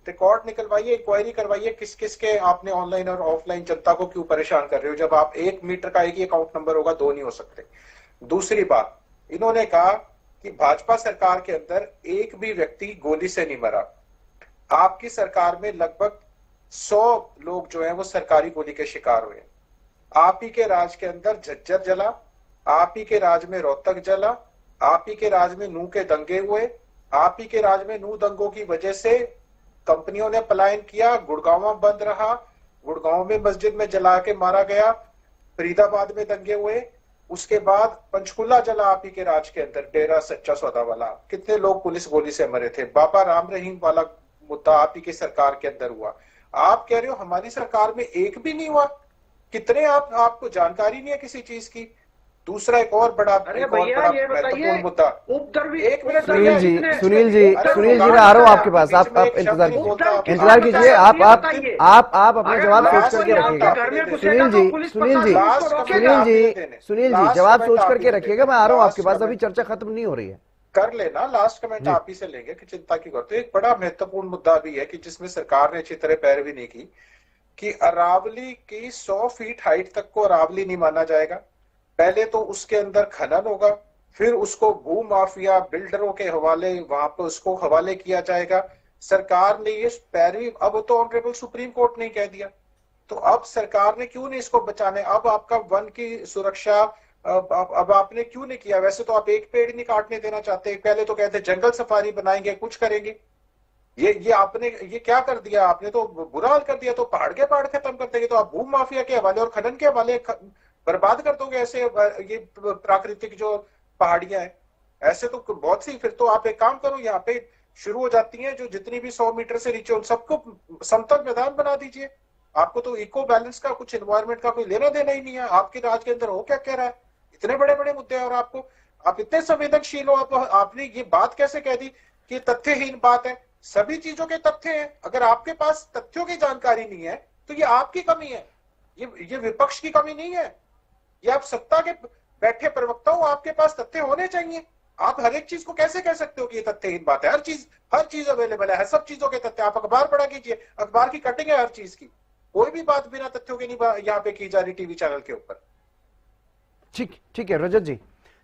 रिकॉर्ड निकलवाइए, इंक्वायरी करवाइए, किस किस के आपने ऑनलाइन और ऑफलाइन जनता को क्यों परेशान कर रहे हो, जब आप 1 मीटर का एक ही अकाउंट नंबर होगा, 2 नहीं हो सकते। दूसरी बात, इन्होंने कहा कि भाजपा सरकार के अंदर एक भी व्यक्ति गोली से नहीं मरा। आपकी सरकार में लगभग 100 लोग जो हैं वो सरकारी गोली के शिकार हुए। आप ही के राज के अंदर झज्जर जला, आप ही के राज में रोहतक जला, आप ही के राज में नूह के दंगे हुए, आप ही के राज में नूह दंगों की वजह से कंपनियों ने पलायन किया, गुड़गांव बंद रहा, गुड़गांव में मस्जिद में जला के मारा गया, फरीदाबाद में दंगे हुए, उसके बाद पंचकुला जला आप ही के राज के अंदर, डेरा सच्चा सौदा वाला, कितने लोग पुलिस गोली से मरे थे। बाबा राम रहीम वाला मुद्दा आप ही की सरकार के अंदर हुआ। आप कह रहे हो हमारी सरकार में एक भी नहीं हुआ? कितने आपको जानकारी नहीं है किसी चीज की। दूसरा एक और बड़ा महत्वपूर्ण मुद्दा, एक मिनट सुनील जी मैं आ रहा हूँ आपके पास, आप इंतजार कीजिए, आप अपना जवाब सोच करके रखिएगा। सुनील जी जवाब सोच करके रखिएगा, मैं आ रहा हूँ आपके पास, अभी चर्चा खत्म नहीं हो रही है। कर लेना, लास्ट कमेंट आप ही से लेंगे कि चिंता की करते। एक बड़ा महत्वपूर्ण मुद्दा भी है कि जिसमें सरकार ने अच्छी तरह पैरवी नहीं की, कि अरावली की 100 फीट हाइट तक को अरावली नहीं माना जाएगा। पहले तो उसके अंदर खनन होगा, फिर उसको भू माफिया बिल्डरों के हवाले वहां पर उसको हवाले किया जाएगा। सरकार ने ये पैरवी, अब तो ऑनरेबल सुप्रीम कोर्ट ने कह दिया, तो अब सरकार ने क्यों नहीं इसको बचाने? अब आपका वन की सुरक्षा अब आपने क्यों नहीं किया? वैसे तो आप एक पेड़ नहीं काटने देना चाहते, पहले तो कहते जंगल सफारी बनाएंगे, कुछ करेंगे। ये आपने ये क्या कर दिया? आपने तो बुरा हाल कर दिया। तो पहाड़ के पहाड़ खत्म कर देंगे, तो आप भू माफिया के हवाले और खनन के हवाले बर्बाद कर दोगे ऐसे ये प्राकृतिक जो पहाड़ियां हैं। ऐसे तो बहुत सी, फिर तो आप एक काम करो, यहाँ पे शुरू हो जाती हैं जो जितनी भी 100 मीटर से नीचे, उन सबको समतल मैदान बना दीजिए। आपको तो इको बैलेंस का, कुछ एनवायरमेंट का कोई लेना देना ही नहीं है। आपके राज के अंदर हो क्या कह रहा है? इतने बड़े बड़े मुद्दे हैं और आप इतने संवेदनशील हो, आपने ये बात कैसे कह दी कि तथ्यहीन बात है? सभी चीजों के तथ्य हैं। अगर आपके पास तथ्यों की जानकारी नहीं है तो ये आपकी कमी है, ये विपक्ष की कमी नहीं है। ये आप सत्ता के बैठे प्रवक्ता हो, आपके पास तथ्य होने चाहिए। आप हर एक चीज को कैसे कह सकते हो कि ये तथ्यहीन बात है? हर चीज अवेलेबल है, सब चीजों के तथ्य। आप अखबार पढ़ा कीजिए, अखबार की कटिंग है हर चीज की। कोई भी बात बिना तथ्यों के नहीं यहाँ पे की जा रही टीवी चैनल के ऊपर। ठीक है रजत जी,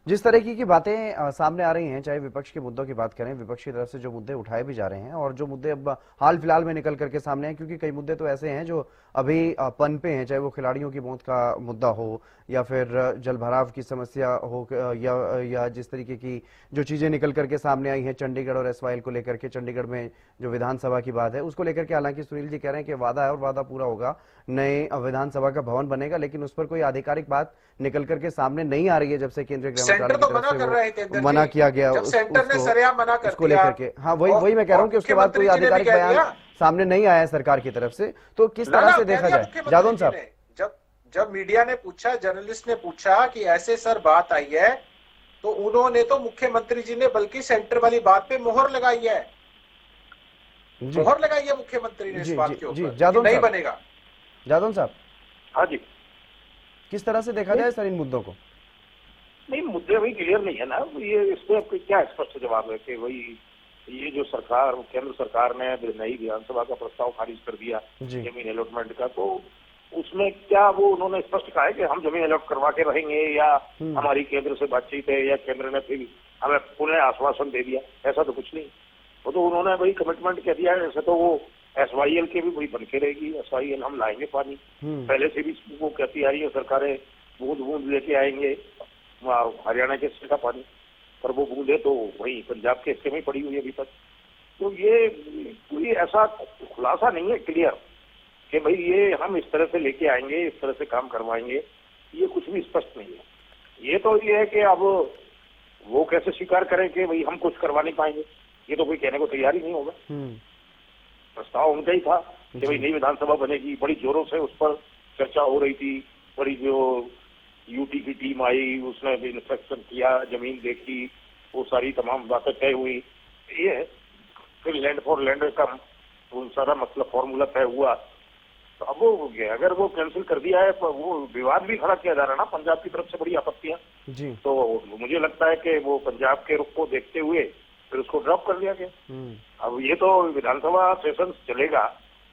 जिस तरह की बातें सामने आ रही हैं, चाहे विपक्ष के मुद्दों की बात करें, विपक्ष की तरफ से जो मुद्दे उठाए भी जा रहे हैं और जो मुद्दे अब हाल फिलहाल में निकल करके सामने हैं, क्योंकि कई मुद्दे तो ऐसे हैं जो अभी पनपे हैं, चाहे वो खिलाड़ियों की मौत का मुद्दा हो या फिर जलभराव की समस्या हो या जिस तरीके की जो चीजें निकल करके सामने आई हैं चंडीगढ़ और एसवाईएल को लेकर के, चंडीगढ़ में जो विधानसभा की बात है उसको लेकर के, हालांकि सुनील जी कह रहे हैं कि वादा है और वादा पूरा होगा, नए विधानसभा का भवन बनेगा, लेकिन उस पर कोई आधिकारिक बात निकल करके सामने नहीं आ रही है जब से केंद्रीय गृह मंत्रालय की तरफ से मना किया गया उसको लेकर के। हाँ, वही मैं कह रहा हूँ कि उसके बाद कोई आधिकारिक बयान सामने नहीं आया है सरकार की तरफ से। तो किस तरह से देखा जाए जादौन साहब? जब मीडिया ने पूछा, जर्नलिस्ट ने पूछा कि ऐसे सर बात आई है, तो उन्होंने तो मुख्यमंत्री जी ने बल्कि सेंटर वाली बात पे मुहर लगाई है। मोहर लगाई है मुख्यमंत्री ने इस बात के ऊपर, जादौन नहीं साहब। बनेगा। जादौन साहब, हाँ जी, किस तरह से देखा जाए सर इन मुद्दों को? नहीं मुद्दे वही क्लियर नहीं है ना, ये इसमें आपको क्या स्पष्ट जवाब है कि वही ये जो सरकार, केंद्र सरकार ने नई विधानसभा का प्रस्ताव खारिज कर दिया जमीन अलॉटमेंट का, तो उसमें क्या वो उन्होंने स्पष्ट कहा है कि हम जमीन अलॉट करवा के रहेंगे, या हमारी केंद्र से बातचीत है, या केंद्र ने फिर हमें पुनः आश्वासन दे दिया? ऐसा तो कुछ नहीं, वो तो उन्होंने भाई कमिटमेंट कह दिया है। ऐसे तो वो SYL के भी वही बन के रहेगी, SYL हम लाएंगे पानी, पहले से भी वो कहती आ रही है सरकारें बूंद बूंद लेके आएंगे हरियाणा के हिस्से का पानी, पर वो बूंदे तो वही पंजाब के हिस्से में पड़ी हुई है अभी तक। तो ये कोई ऐसा खुलासा नहीं है क्लियर कि भाई ये हम इस तरह से लेके आएंगे, इस तरह से काम करवाएंगे, ये कुछ भी स्पष्ट नहीं है। ये तो ये है कि अब वो कैसे स्वीकार करें कि भाई हम कुछ करवा नहीं पाएंगे, ये तो कोई कहने को तैयार ही नहीं होगा। प्रस्ताव उनका ही था कि भाई नई विधानसभा बनेगी, बड़ी जोरों से उस पर चर्चा हो रही थी, बड़ी जो यूटी की टीम आई, उसने भी इंस्पेक्शन किया, जमीन देखी, वो सारी तमाम बातें तय हुई, ये है। फिर लैंड फॉर लैंड का वो सारा मतलब फॉर्मूला तय हुआ, तो अब वो अगर वो कैंसिल कर दिया है, तो वो विवाद भी खड़ा किया जा रहा है ना पंजाब की तरफ से, बड़ी आपत्तियां जी। तो मुझे लगता है कि वो पंजाब के रुख को देखते हुए फिर उसको ड्रॉप कर दिया गया। अब ये तो विधानसभा सेशन चलेगा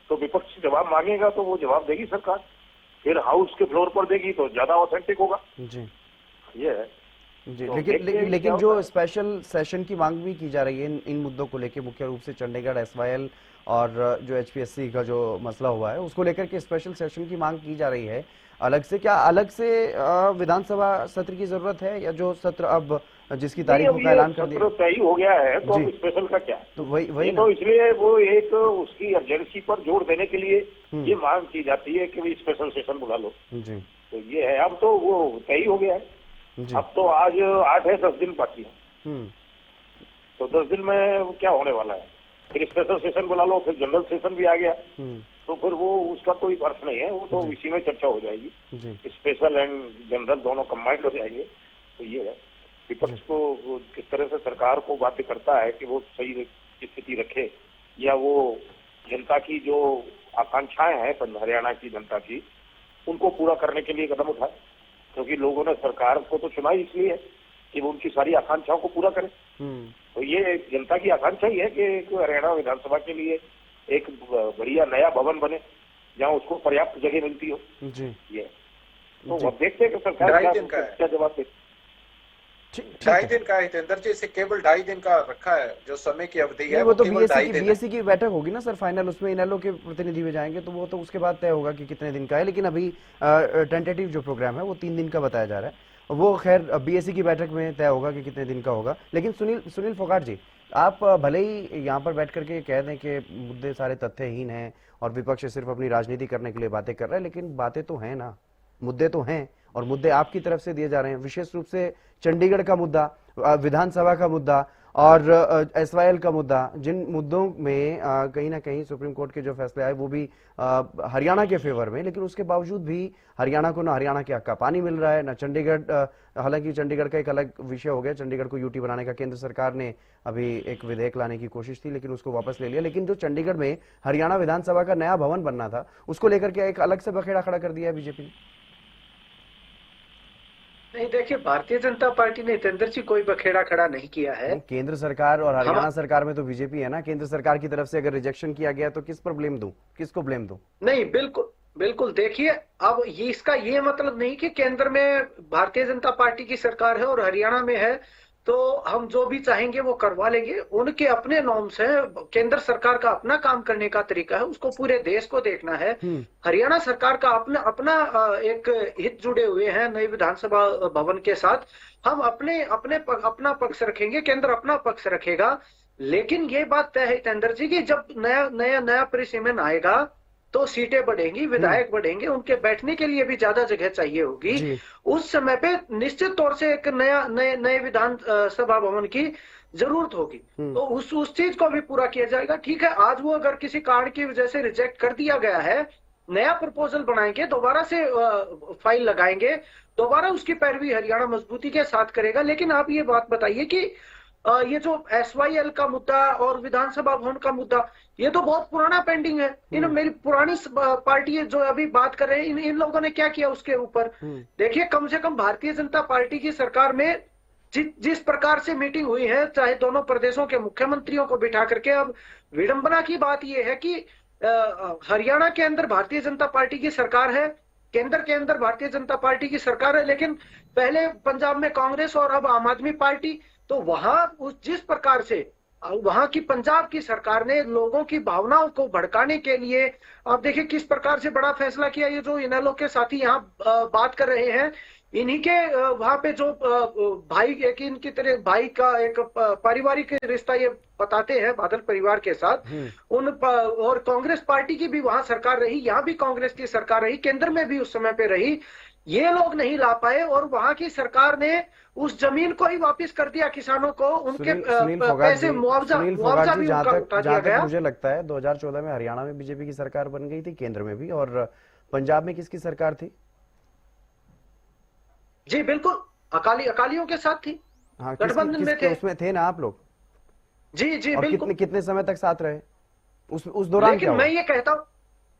तो विपक्ष जवाब मांगेगा तो वो जवाब देगी सरकार, फिर हाउस के फ्लोर पर देगी तो ज्यादा ऑथेंटिक होगा जी। ये है जी। तो लेकिन जो स्पेशल सेशन की मांग भी की जा रही है इन मुद्दों को लेकर, मुख्य रूप से चंडीगढ़ SYL और जो HPSC का जो मसला हुआ है उसको लेकर के स्पेशल सेशन की मांग की जा रही है अलग से। क्या अलग से विधानसभा सत्र की जरूरत है, या जो सत्र अब जिसकी तारीख का ऐलान कर दिया तय हो गया है तो अब स्पेशल का क्या? तो वही तो इसलिए वो एक उसकी अर्जेंसी पर जोर देने के लिए ये मांग की जाती है कि भाई स्पेशल सेशन बुला लो जी। तो ये है, अब तो वो तय हो गया है। अब तो आज 8 है, 10 दिन बाकी है, तो 10 दिन में क्या होने वाला है? फिर स्पेशल सेशन बुला लो, फिर जनरल सेशन भी आ गया, तो फिर वो उसका कोई अर्थ नहीं है, वो तो इसी में चर्चा हो जाएगी। स्पेशल एंड जनरल दोनों कंबाइंड हो जाएंगे। तो ये है, विपक्ष को किस तरह से सरकार को बाध्य करता है कि वो सही स्थिति रखे, या वो जनता की जो आकांक्षाएं हैं हरियाणा की जनता की, उनको पूरा करने के लिए कदम उठाए, क्योंकि लोगों ने सरकार को तो चुना इसलिए कि वो उनकी सारी आकांक्षाओं को पूरा करे। तो ये जनता की आकांक्षा ही है कि हरियाणा विधानसभा के लिए एक बढ़िया नया भवन बने जहां उसको पर्याप्त जगह मिलती हो जी। ये तो अब देखते हैं कि सरकार क्या जवाब देती। 2.5 दिन का है हितेंद्र जी, इसे केवल 2.5 दिन का रखा है जो समय की अवधि है। वो तो बीएससी की बैठक होगी ना सर फाइनल, उसमें इनेलो के प्रतिनिधि भी जाएंगे, तो वो तो उसके बाद तय होगा कि कितने दिन का है। लेकिन अभी टेंटेटिव जो प्रोग्राम है वो 3 दिन का बताया जा रहा है, वो खैर बीएससी की बैठक में तय होगा कि कितने दिन का होगा। लेकिन सुनील फोगाट जी, आप भले ही यहाँ पर बैठ करके कह दें कि मुद्दे सारे तथ्यहीन हैं और विपक्ष सिर्फ अपनी राजनीति करने के लिए बातें कर रहा है, लेकिन बातें तो हैं ना, मुद्दे तो हैं, और मुद्दे आपकी तरफ से दिए जा रहे हैं। विशेष रूप से चंडीगढ़ का मुद्दा, विधानसभा का मुद्दा और SYL का मुद्दा, जिन मुद्दों में कहीं ना कहीं सुप्रीम कोर्ट के जो फैसले आए वो भी हरियाणा के फेवर में, लेकिन उसके बावजूद भी हरियाणा को ना हरियाणा के हक का पानी मिल रहा है, ना चंडीगढ़। हालांकि चंडीगढ़ का एक अलग विषय हो गया, चंडीगढ़ को यूटी बनाने का केंद्र सरकार ने अभी एक विधेयक लाने की कोशिश थी, लेकिन उसको वापस ले लिया। लेकिन जो चंडीगढ़ में हरियाणा विधानसभा का नया भवन बनना था, उसको लेकर के एक अलग से बखेड़ा खड़ा कर दिया है बीजेपी ने। नहीं, देखिए, भारतीय जनता पार्टी ने हितेंद्र जी कोई बखेड़ा खड़ा नहीं किया है। केंद्र सरकार और हरियाणा सरकार में तो बीजेपी है ना, केंद्र सरकार की तरफ से अगर रिजेक्शन किया गया तो किस पर ब्लेम दूं, किसको ब्लेम दूं? नहीं, बिल्कुल देखिए, अब इसका ये मतलब नहीं कि केंद्र में भारतीय जनता पार्टी की सरकार है और हरियाणा में है तो हम जो भी चाहेंगे वो करवा लेंगे। उनके अपने नॉर्म्स हैं, केंद्र सरकार का अपना काम करने का तरीका है, उसको पूरे देश को देखना है। हरियाणा सरकार का अपना एक हित जुड़े हुए हैं नई विधानसभा भवन के साथ। हम अपना पक्ष रखेंगे, केंद्र अपना पक्ष रखेगा। लेकिन ये बात तय है हितेंद्र जी की जब नया परिसीमन आएगा तो सीटें बढ़ेंगी, विधायक बढ़ेंगे, उनके बैठने के लिए भी ज्यादा जगह चाहिए होगी। उस समय पे निश्चित तौर से एक नए विधान सभा भवन की जरूरत होगी, तो उस चीज को भी पूरा किया जाएगा। ठीक है, आज वो अगर किसी कारण की वजह से रिजेक्ट कर दिया गया है, नया प्रपोजल बनाएंगे, दोबारा से फाइल लगाएंगे, दोबारा उसकी पैरवी हरियाणा मजबूती के साथ करेगा। लेकिन आप ये बात बताइए कि ये जो SYL का मुद्दा और विधानसभा भवन का मुद्दा, ये तो बहुत पुराना पेंडिंग है। इन मेरी पुरानी पार्टी जो अभी बात कर रहे हैं, इन लोगों ने क्या किया उसके ऊपर? देखिए, कम से कम भारतीय जनता पार्टी की सरकार में जिस प्रकार से मीटिंग हुई है, चाहे दोनों प्रदेशों के मुख्यमंत्रियों को बिठा करके, अब विडंबना की बात यह है कि हरियाणा के अंदर भारतीय जनता पार्टी की सरकार है, केंद्र के अंदर भारतीय जनता पार्टी की सरकार है, लेकिन पहले पंजाब में कांग्रेस और अब आम आदमी पार्टी। तो वहां जिस प्रकार से वहां की पंजाब की सरकार ने लोगों की भावनाओं को भड़काने के लिए, आप देखिए किस प्रकार से बड़ा फैसला किया। ये जो इनेलो के साथी यहाँ बात कर रहे हैं, इन्हीं के वहां पे जो भाई, एक इनकी तरह भाई का एक पारिवारिक रिश्ता ये बताते हैं बादल परिवार के साथ। और कांग्रेस पार्टी की भी वहां सरकार रही, यहाँ भी कांग्रेस की सरकार रही, केंद्र में भी उस समय पे रही। ये लोग नहीं ला पाए और वहां की सरकार ने उस जमीन को ही वापस कर दिया किसानों को, उनके पैसे मुआवजा भी उनका उठा दिया गया। मुझे लगता है 2014 में हरियाणा में बीजेपी की सरकार बन गई थी, केंद्र में भी, और पंजाब में किसकी सरकार थी? जी बिल्कुल, अकालियों के साथ थी। हाँ, गठबंधन में थे, उसमें थे ना आप लोग? जी जी और बिल्कुल। कितने समय तक साथ रहे उस दौरान? लेकिन मैं ये कहता हूँ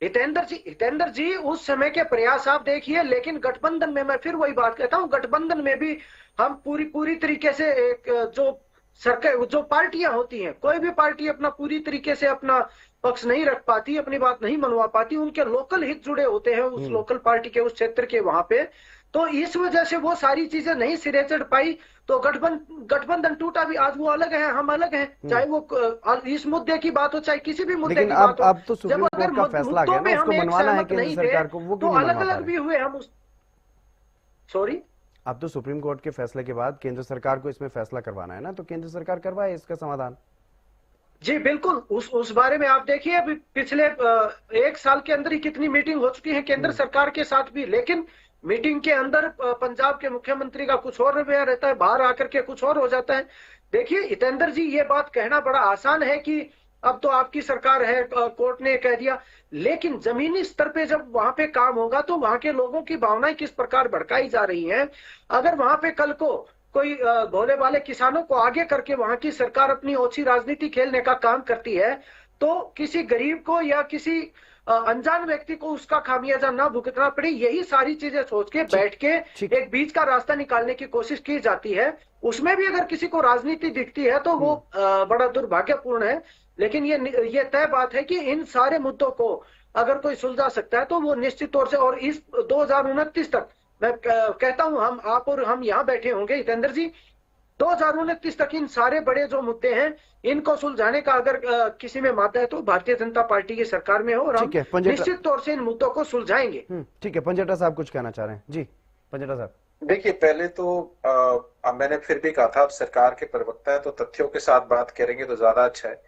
हितेंद्र जी उस समय के प्रयास आप देखिए, लेकिन गठबंधन में, मैं फिर वही बात कहता हूँ, गठबंधन में भी हम पूरी तरीके से एक जो पार्टियां होती हैं, कोई भी पार्टी अपना पूरी तरीके से अपना पक्ष नहीं रख पाती, अपनी बात नहीं मनवा पाती, उनके लोकल हित जुड़े होते हैं उस लोकल पार्टी के, उस क्षेत्र के वहां पे। तो इस वजह से वो सारी चीजें नहीं सिरे चढ़ पाई, तो गठबंधन टूटा भी। आज वो अलग है, हम अलग हैं, चाहे वो इस मुद्दे की बात हो, चाहे किसी भी मुद्दे की बात हो। अब तो सुप्रीम कोर्ट का फैसला आ गया ना, उसको मनवाना है केंद्र सरकार को, वो तो अलग अलग भी हुए हम सॉरी, अब तो सुप्रीम कोर्ट के फैसले के बाद केंद्र सरकार को इसमें फैसला करवाना है ना, तो केंद्र सरकार करवाए इसका समाधान। जी बिल्कुल, उस बारे में आप देखिए, अभी पिछले 1 साल के अंदर ही कितनी मीटिंग हो चुकी है केंद्र सरकार के साथ भी, लेकिन मीटिंग के अंदर पंजाब के मुख्यमंत्री का कुछ और रवैया रहता है, बाहर आकर के कुछ और हो जाता है। देखिए हितेंद्र जी, ये बात कहना बड़ा आसान है कि अब तो आपकी सरकार है, कोर्ट ने कह दिया, लेकिन जमीनी स्तर पे जब वहां पे काम होगा तो वहां के लोगों की भावनाएं किस प्रकार भड़काई जा रही हैं। अगर वहां पे कल को कोई भोले वाले किसानों को आगे करके वहां की सरकार अपनी ओछी राजनीति खेलने का काम करती है, तो किसी गरीब को या किसी अनजान व्यक्ति को उसका खामियाजा ना भुगतना पड़े, यही सारी चीजें सोच के बैठ के एक बीच का रास्ता निकालने की कोशिश की जाती है। उसमें भी अगर किसी को राजनीति दिखती है तो वो बड़ा दुर्भाग्यपूर्ण है। लेकिन ये तय बात है कि इन सारे मुद्दों को अगर कोई सुलझा सकता है तो वो निश्चित तौर से, और इस 2029 तक मैं कहता हूं, आप और हम यहाँ बैठे होंगे हितेंद्र जी, 2029 तक इन सारे बड़े जो मुद्दे हैं इनको सुलझाने का अगर किसी में मादा है तो भारतीय जनता पार्टी की सरकार में हो, और हम निश्चित तौर से इन मुद्दों को सुलझाएंगे। ठीक है, पंजेटा साहब कुछ कहना चाह रहे हैं? जी पंजेटा साहब। देखिए, पहले तो मैंने फिर भी कहा था, अब सरकार के प्रवक्ता है तो तथ्यों के साथ बात करेंगे तो ज्यादा अच्छा है।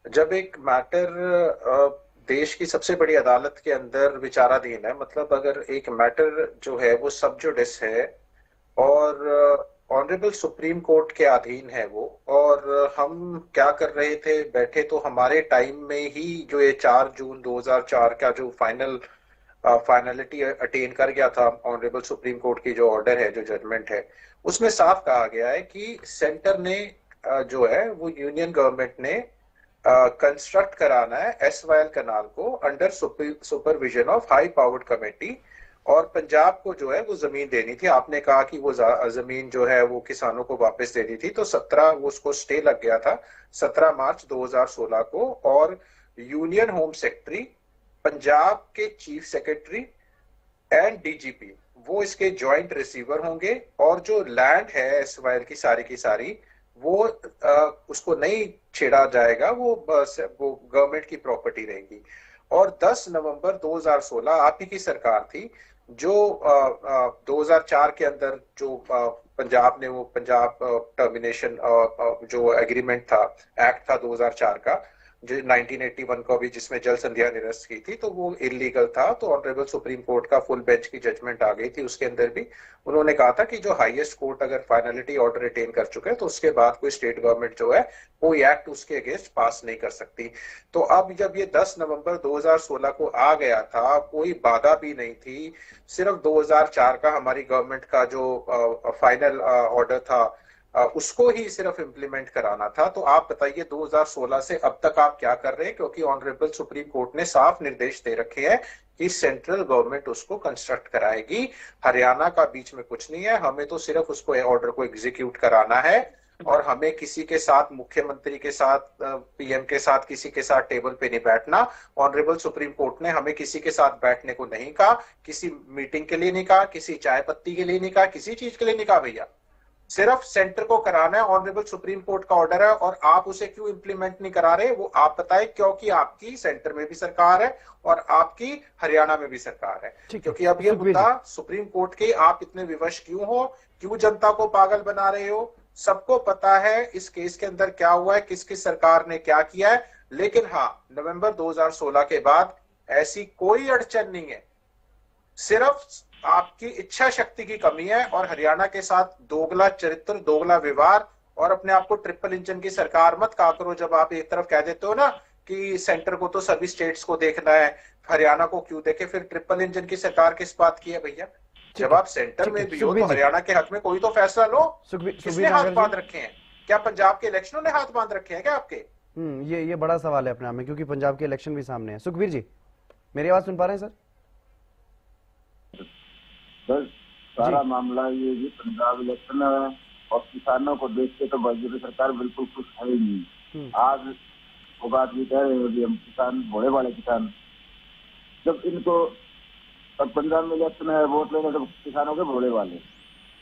जब एक मैटर देश की सबसे बड़ी अदालत के अंदर विचाराधीन है, मतलब अगर एक मैटर जो है वो सब जुडिस है और ऑनरेबल सुप्रीम कोर्ट के अधीन है वो, और हम क्या कर रहे थे, बैठे तो हमारे टाइम में ही जो ये 4 जून 2004 का जो फाइनलिटी अटेन कर गया था ऑनरेबल सुप्रीम कोर्ट की जो ऑर्डर है, जो जजमेंट है, उसमें साफ कहा गया है कि सेंटर ने जो है वो यूनियन गवर्नमेंट ने कंस्ट्रक्ट कराना है SYL कनाल को under supervision of high powered committee, और पंजाब को जो है वो जमीन देनी थी। आपने कहा कि वो जमीन जो है वो किसानों को वापस देनी थी, तो 17 उसको स्टे लग गया था 17 मार्च 2016 को, और यूनियन होम सेक्रेटरी, पंजाब के चीफ सेक्रेटरी एंड DGP वो इसके ज्वाइंट रिसीवर होंगे, और जो लैंड है SYL की सारी वो उसको नहीं छेड़ा जाएगा, वो गवर्नमेंट की प्रॉपर्टी रहेगी। और 10 नवंबर 2016 आप ही की सरकार थी जो 2004 के अंदर जो पंजाब ने वो पंजाब टर्मिनेशन जो एग्रीमेंट था, एक्ट था 2004 का, जो 1981 को भी जिसमें जल संधियां निरस्त की थी, तो वो इलीगल था। तो ऑनरेबल सुप्रीम कोर्ट का फुल बेंच की जजमेंट आ गई थी, उसके अंदर भी उन्होंने कहा था कि जो हाईएस्ट कोर्ट अगर फाइनलिटी ऑर्डर रिटेन कर चुके हैं तो उसके बाद कोई स्टेट गवर्नमेंट जो है कोई एक्ट उसके अगेंस्ट पास नहीं कर सकती। तो अब जब ये 10 नवंबर 2016 को आ गया था, कोई बाधा भी नहीं थी, सिर्फ 2004 का हमारी गवर्नमेंट का जो फाइनल ऑर्डर था उसको ही सिर्फ इम्प्लीमेंट कराना था। तो आप बताइए 2016 से अब तक आप क्या कर रहे हैं, क्योंकि ऑनरेबल सुप्रीम कोर्ट ने साफ निर्देश दे रखे हैं कि सेंट्रल गवर्नमेंट उसको कंस्ट्रक्ट कराएगी, हरियाणा का बीच में कुछ नहीं है। हमें तो सिर्फ उसको ऑर्डर को एग्जीक्यूट कराना है और हमें किसी के साथ, मुख्यमंत्री के साथ, पीएम के साथ, किसी के साथ टेबल पे नहीं बैठना। ऑनरेबल सुप्रीम कोर्ट ने हमें किसी के साथ बैठने को नहीं कहा, किसी मीटिंग के लिए नहीं कहा, किसी चाय पत्ती के लिए नहीं कहा, किसी चीज के लिए नहीं कहा भैया। सिर्फ सेंटर को कराना है, ऑनरेबल सुप्रीम कोर्ट का ऑर्डर है। और आप उसे क्यों इंप्लीमेंट नहीं करा रहे, वो आप बताएं। क्योंकि आपकी सेंटर में भी सरकार है और आपकी हरियाणा में भी सरकार है। क्योंकि अब ये मुद्दा सुप्रीम कोर्ट के, आप इतने विवश क्यों हो, क्यों जनता को पागल बना रहे हो? सबको पता है इस केस के अंदर क्या हुआ है, किस किस सरकार ने क्या किया है। लेकिन हाँ, नवंबर 2016 के बाद ऐसी कोई अड़चन नहीं है, सिर्फ आपकी इच्छा शक्ति की कमी है और हरियाणा के साथ दोगला चरित्र, दोगला व्यवहार। और अपने आप को ट्रिपल इंजन की सरकार मत कहा करो। जब आप एक तरफ कह देते हो ना कि सेंटर को तो सभी स्टेट्स को देखना है, हरियाणा को क्यों देखे, फिर ट्रिपल इंजन की सरकार किस बात की है भैया? जब आप सेंटर में भी हो तो हरियाणा के हक में कोई तो फैसला लो। किसने हाथ बांध रखे हैं? क्या पंजाब के इलेक्शनों ने हाथ बांध रखे हैं क्या आपके? ये बड़ा सवाल है अपने आप में, क्योंकि पंजाब के इलेक्शन भी सामने है। सुखबीर जी, मेरी आवाज सुन पा रहे हैं सर? सर, सारा मामला ये जी पंजाब इलेक्शन है और किसानों को देख के तो बीजेपी सरकार बिल्कुल खुश है ही नहीं। आज वो बात भी कह रहे हैं कि हम किसान, भोले वाले किसान, जब इनको अब पंजाब में इलेक्शन है, वोट लेने तो किसानों के भोले वाले,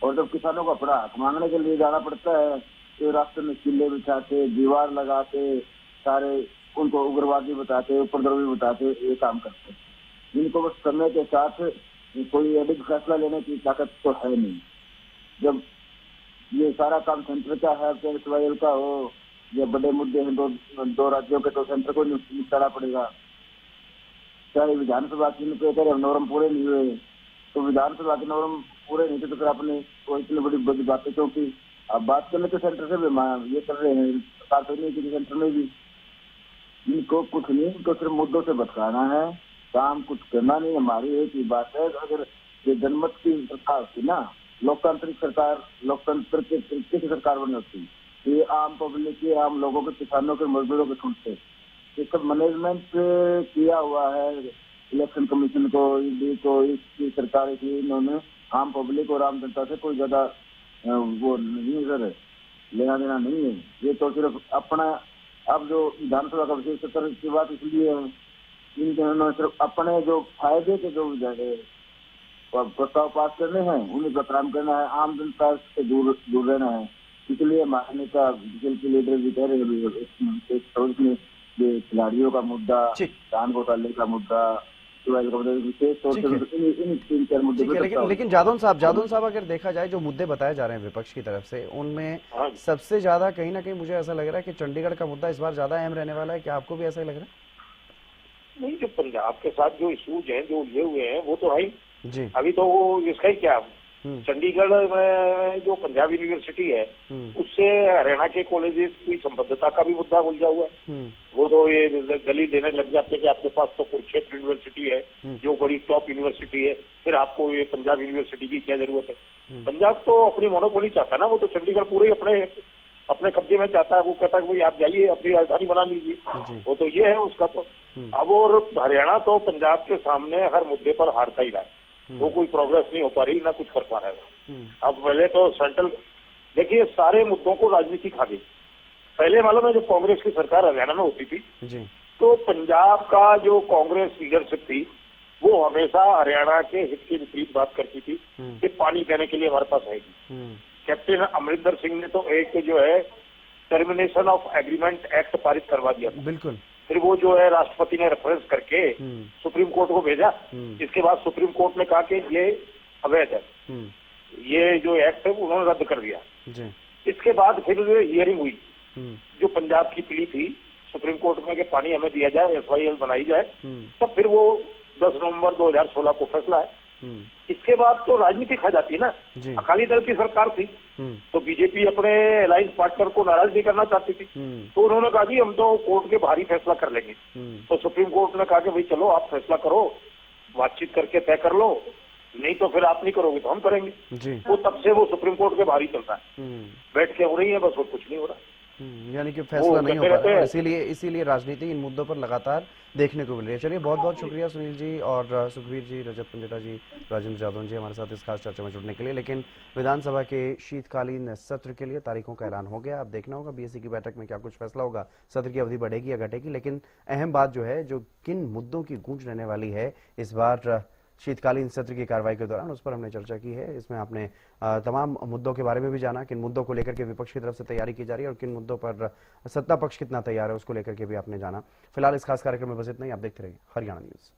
और जब किसानों को अपना हक मांगने के लिए जाना पड़ता है तो रास्ते में किले बिछाते, दीवार लगाते, सारे उनको उग्रवादी बताते, उपद्रवी बताते, ये काम करते हैं। जिनको बस समय के साथ कोई अधिक फैसला लेने की ताकत तो है नहीं। जब ये सारा काम सेंटर का है, चाहे SYL का हो या बड़े मुद्दे हैं दो राज्यों के, तो सेंटर को निपटाना पड़ेगा। चाहे विधानसभा की नॉर्म पूरे नहीं हुए तो विधानसभा के नॉर्म पूरे नहीं थे तो फिर आपने वो इतनी बड़ी बड़ी बातें, क्योंकि अब बात करने तो सेंटर से भी ये कर रहे हैं, सरकार तो नहीं की सेंटर में भी इनको कुछ नहीं, तो सिर्फ मुद्दों से भटकाना है, काम कुछ करना नहीं। हमारी एक ही बात है, अगर ये जनमत की सरकार थी ना, लोकतांत्रिक सरकार, लोकतंत्र के तरीके से सरकार बनी होती, ये आम पब्लिक के, आम लोगों के, किसानों के, मजदूरों के सुनते। ये सब मैनेजमेंट किया हुआ है इलेक्शन कमीशन को, ईडी को, इसकी सरकार की, इन्होंने आम पब्लिक और आम जनता से कोई ज्यादा वो नहीं सर, लेना देना नहीं है। ये तो सिर्फ अपना, अब जो विधानसभा का विशेष सत्र की बात इसलिए इन सिर्फ अपने जो फायदे के जो प्रस्ताव पास करने हैं उन्हीं पर काम करना है, आम जनता से दूर रहना है। इसलिए हमारे नेता बीजेपी लीडर भी कह रहे हैं खिलाड़ियों का मुद्दा, धान घोटाले का मुद्दा, विशेष तौर से लेकिन जादौन साहब अगर देखा जाए जो मुद्दे बताए जा रहे हैं विपक्ष की तरफ से, उनमें सबसे ज्यादा कहीं ना कहीं मुझे ऐसा लग रहा है कि चंडीगढ़ का मुद्दा इस बार ज्यादा अहम रहने वाला है। क्या आपको भी ऐसा ही लग रहा है? नहीं, जो पंजाब के साथ जो इशूज हैं, जो उलझे हुए हैं, वो तो है जी। अभी तो वो इसका ही क्या, चंडीगढ़ में जो पंजाब यूनिवर्सिटी है उससे हरियाणा के कॉलेजेस की संबद्धता का भी मुद्दा उलझा हुआ है। वो तो ये गली देने लग जाते हैं कि आपके पास तो कुरुक्षेत्र यूनिवर्सिटी है जो बड़ी टॉप यूनिवर्सिटी है, फिर आपको ये पंजाब यूनिवर्सिटी की क्या जरूरत है? पंजाब तो अपनी मोनोपोली चाहता है ना, वो तो चंडीगढ़ पूरे अपने कब्जे में चाहता है। वो कहता है भाई आप जाइए, अपनी राजधानी बना लीजिए, वो तो ये है उसका तो। अब और हरियाणा तो पंजाब के सामने हर मुद्दे पर हारता ही रहा है, वो कोई प्रोग्रेस नहीं हो पा रही, ना कुछ कर पा रहा है। अब पहले तो सेंट्रल, देखिए सारे मुद्दों को राजनीति खा गई। पहले मालूम है जब कांग्रेस की सरकार हरियाणा में होती थी तो पंजाब का जो कांग्रेस लीडरशिप थी वो हमेशा हरियाणा के हित के विपरीत बात करती थी कि पानी देने के लिए हमारे पास आएगी। कैप्टन अमरिंदर सिंह ने तो एक जो है टर्मिनेशन ऑफ एग्रीमेंट एक्ट पारित करवा दिया, बिल्कुल। फिर वो जो है राष्ट्रपति ने रेफरेंस करके सुप्रीम कोर्ट को भेजा। इसके बाद सुप्रीम कोर्ट ने कहा कि ये अवैध है, ये जो एक्ट है उन्होंने रद्द कर दिया। इसके बाद फिर हियरिंग हुई, जो पंजाब की प्ली थी सुप्रीम कोर्ट में कि पानी हमें दिया जाए, SYL बनाई जाए, तब फिर वो 10 नवंबर 2016 को फैसला है। इसके बाद तो राजनीति खा जाती है ना। अकाली दल की सरकार थी तो बीजेपी अपने अलायंस पार्टनर को नाराज नहीं करना चाहती थी, तो उन्होंने कहा जी हम तो कोर्ट के बाहर ही फैसला कर लेंगे। तो सुप्रीम कोर्ट ने कहा कि भाई चलो आप फैसला करो, बातचीत करके तय कर लो, नहीं तो फिर आप नहीं करोगे तो हम करेंगे। जी। वो तब से वो सुप्रीम कोर्ट के बाहर ही चल रहा है, बैठ के हो रही है बस, और कुछ नहीं हो रहा। यानी कि फैसला नहीं हो पा रहा है, इसीलिए राजनीति इन मुद्दों पर लगातार देखने को मिल रही है। चलिए, बहुत बहुत शुक्रिया सुनील जी और सुखबीर जी, रजत पंजेटा जी, राजेंद्र जादव जी हमारे साथ इस खास चर्चा में जुड़ने के लिए। लेकिन विधानसभा के शीतकालीन सत्र के लिए तारीखों का ऐलान हो गया। अब देखना होगा बीएससी की बैठक में क्या कुछ फैसला होगा, सत्र की अवधि बढ़ेगी या घटेगी। लेकिन अहम बात जो है, जो किन मुद्दों की गूंज रहने वाली है इस बार शीतकालीन सत्र की कार्रवाई के दौरान, उस पर हमने चर्चा की है। इसमें आपने तमाम मुद्दों के बारे में भी जाना, किन मुद्दों को लेकर के विपक्ष की तरफ से तैयारी की जा रही है और किन मुद्दों पर सत्ता पक्ष कितना तैयार है उसको लेकर के भी आपने जाना। फिलहाल इस खास कार्यक्रम में बस इतना ही। आप देखते रहिए हरियाणा न्यूज।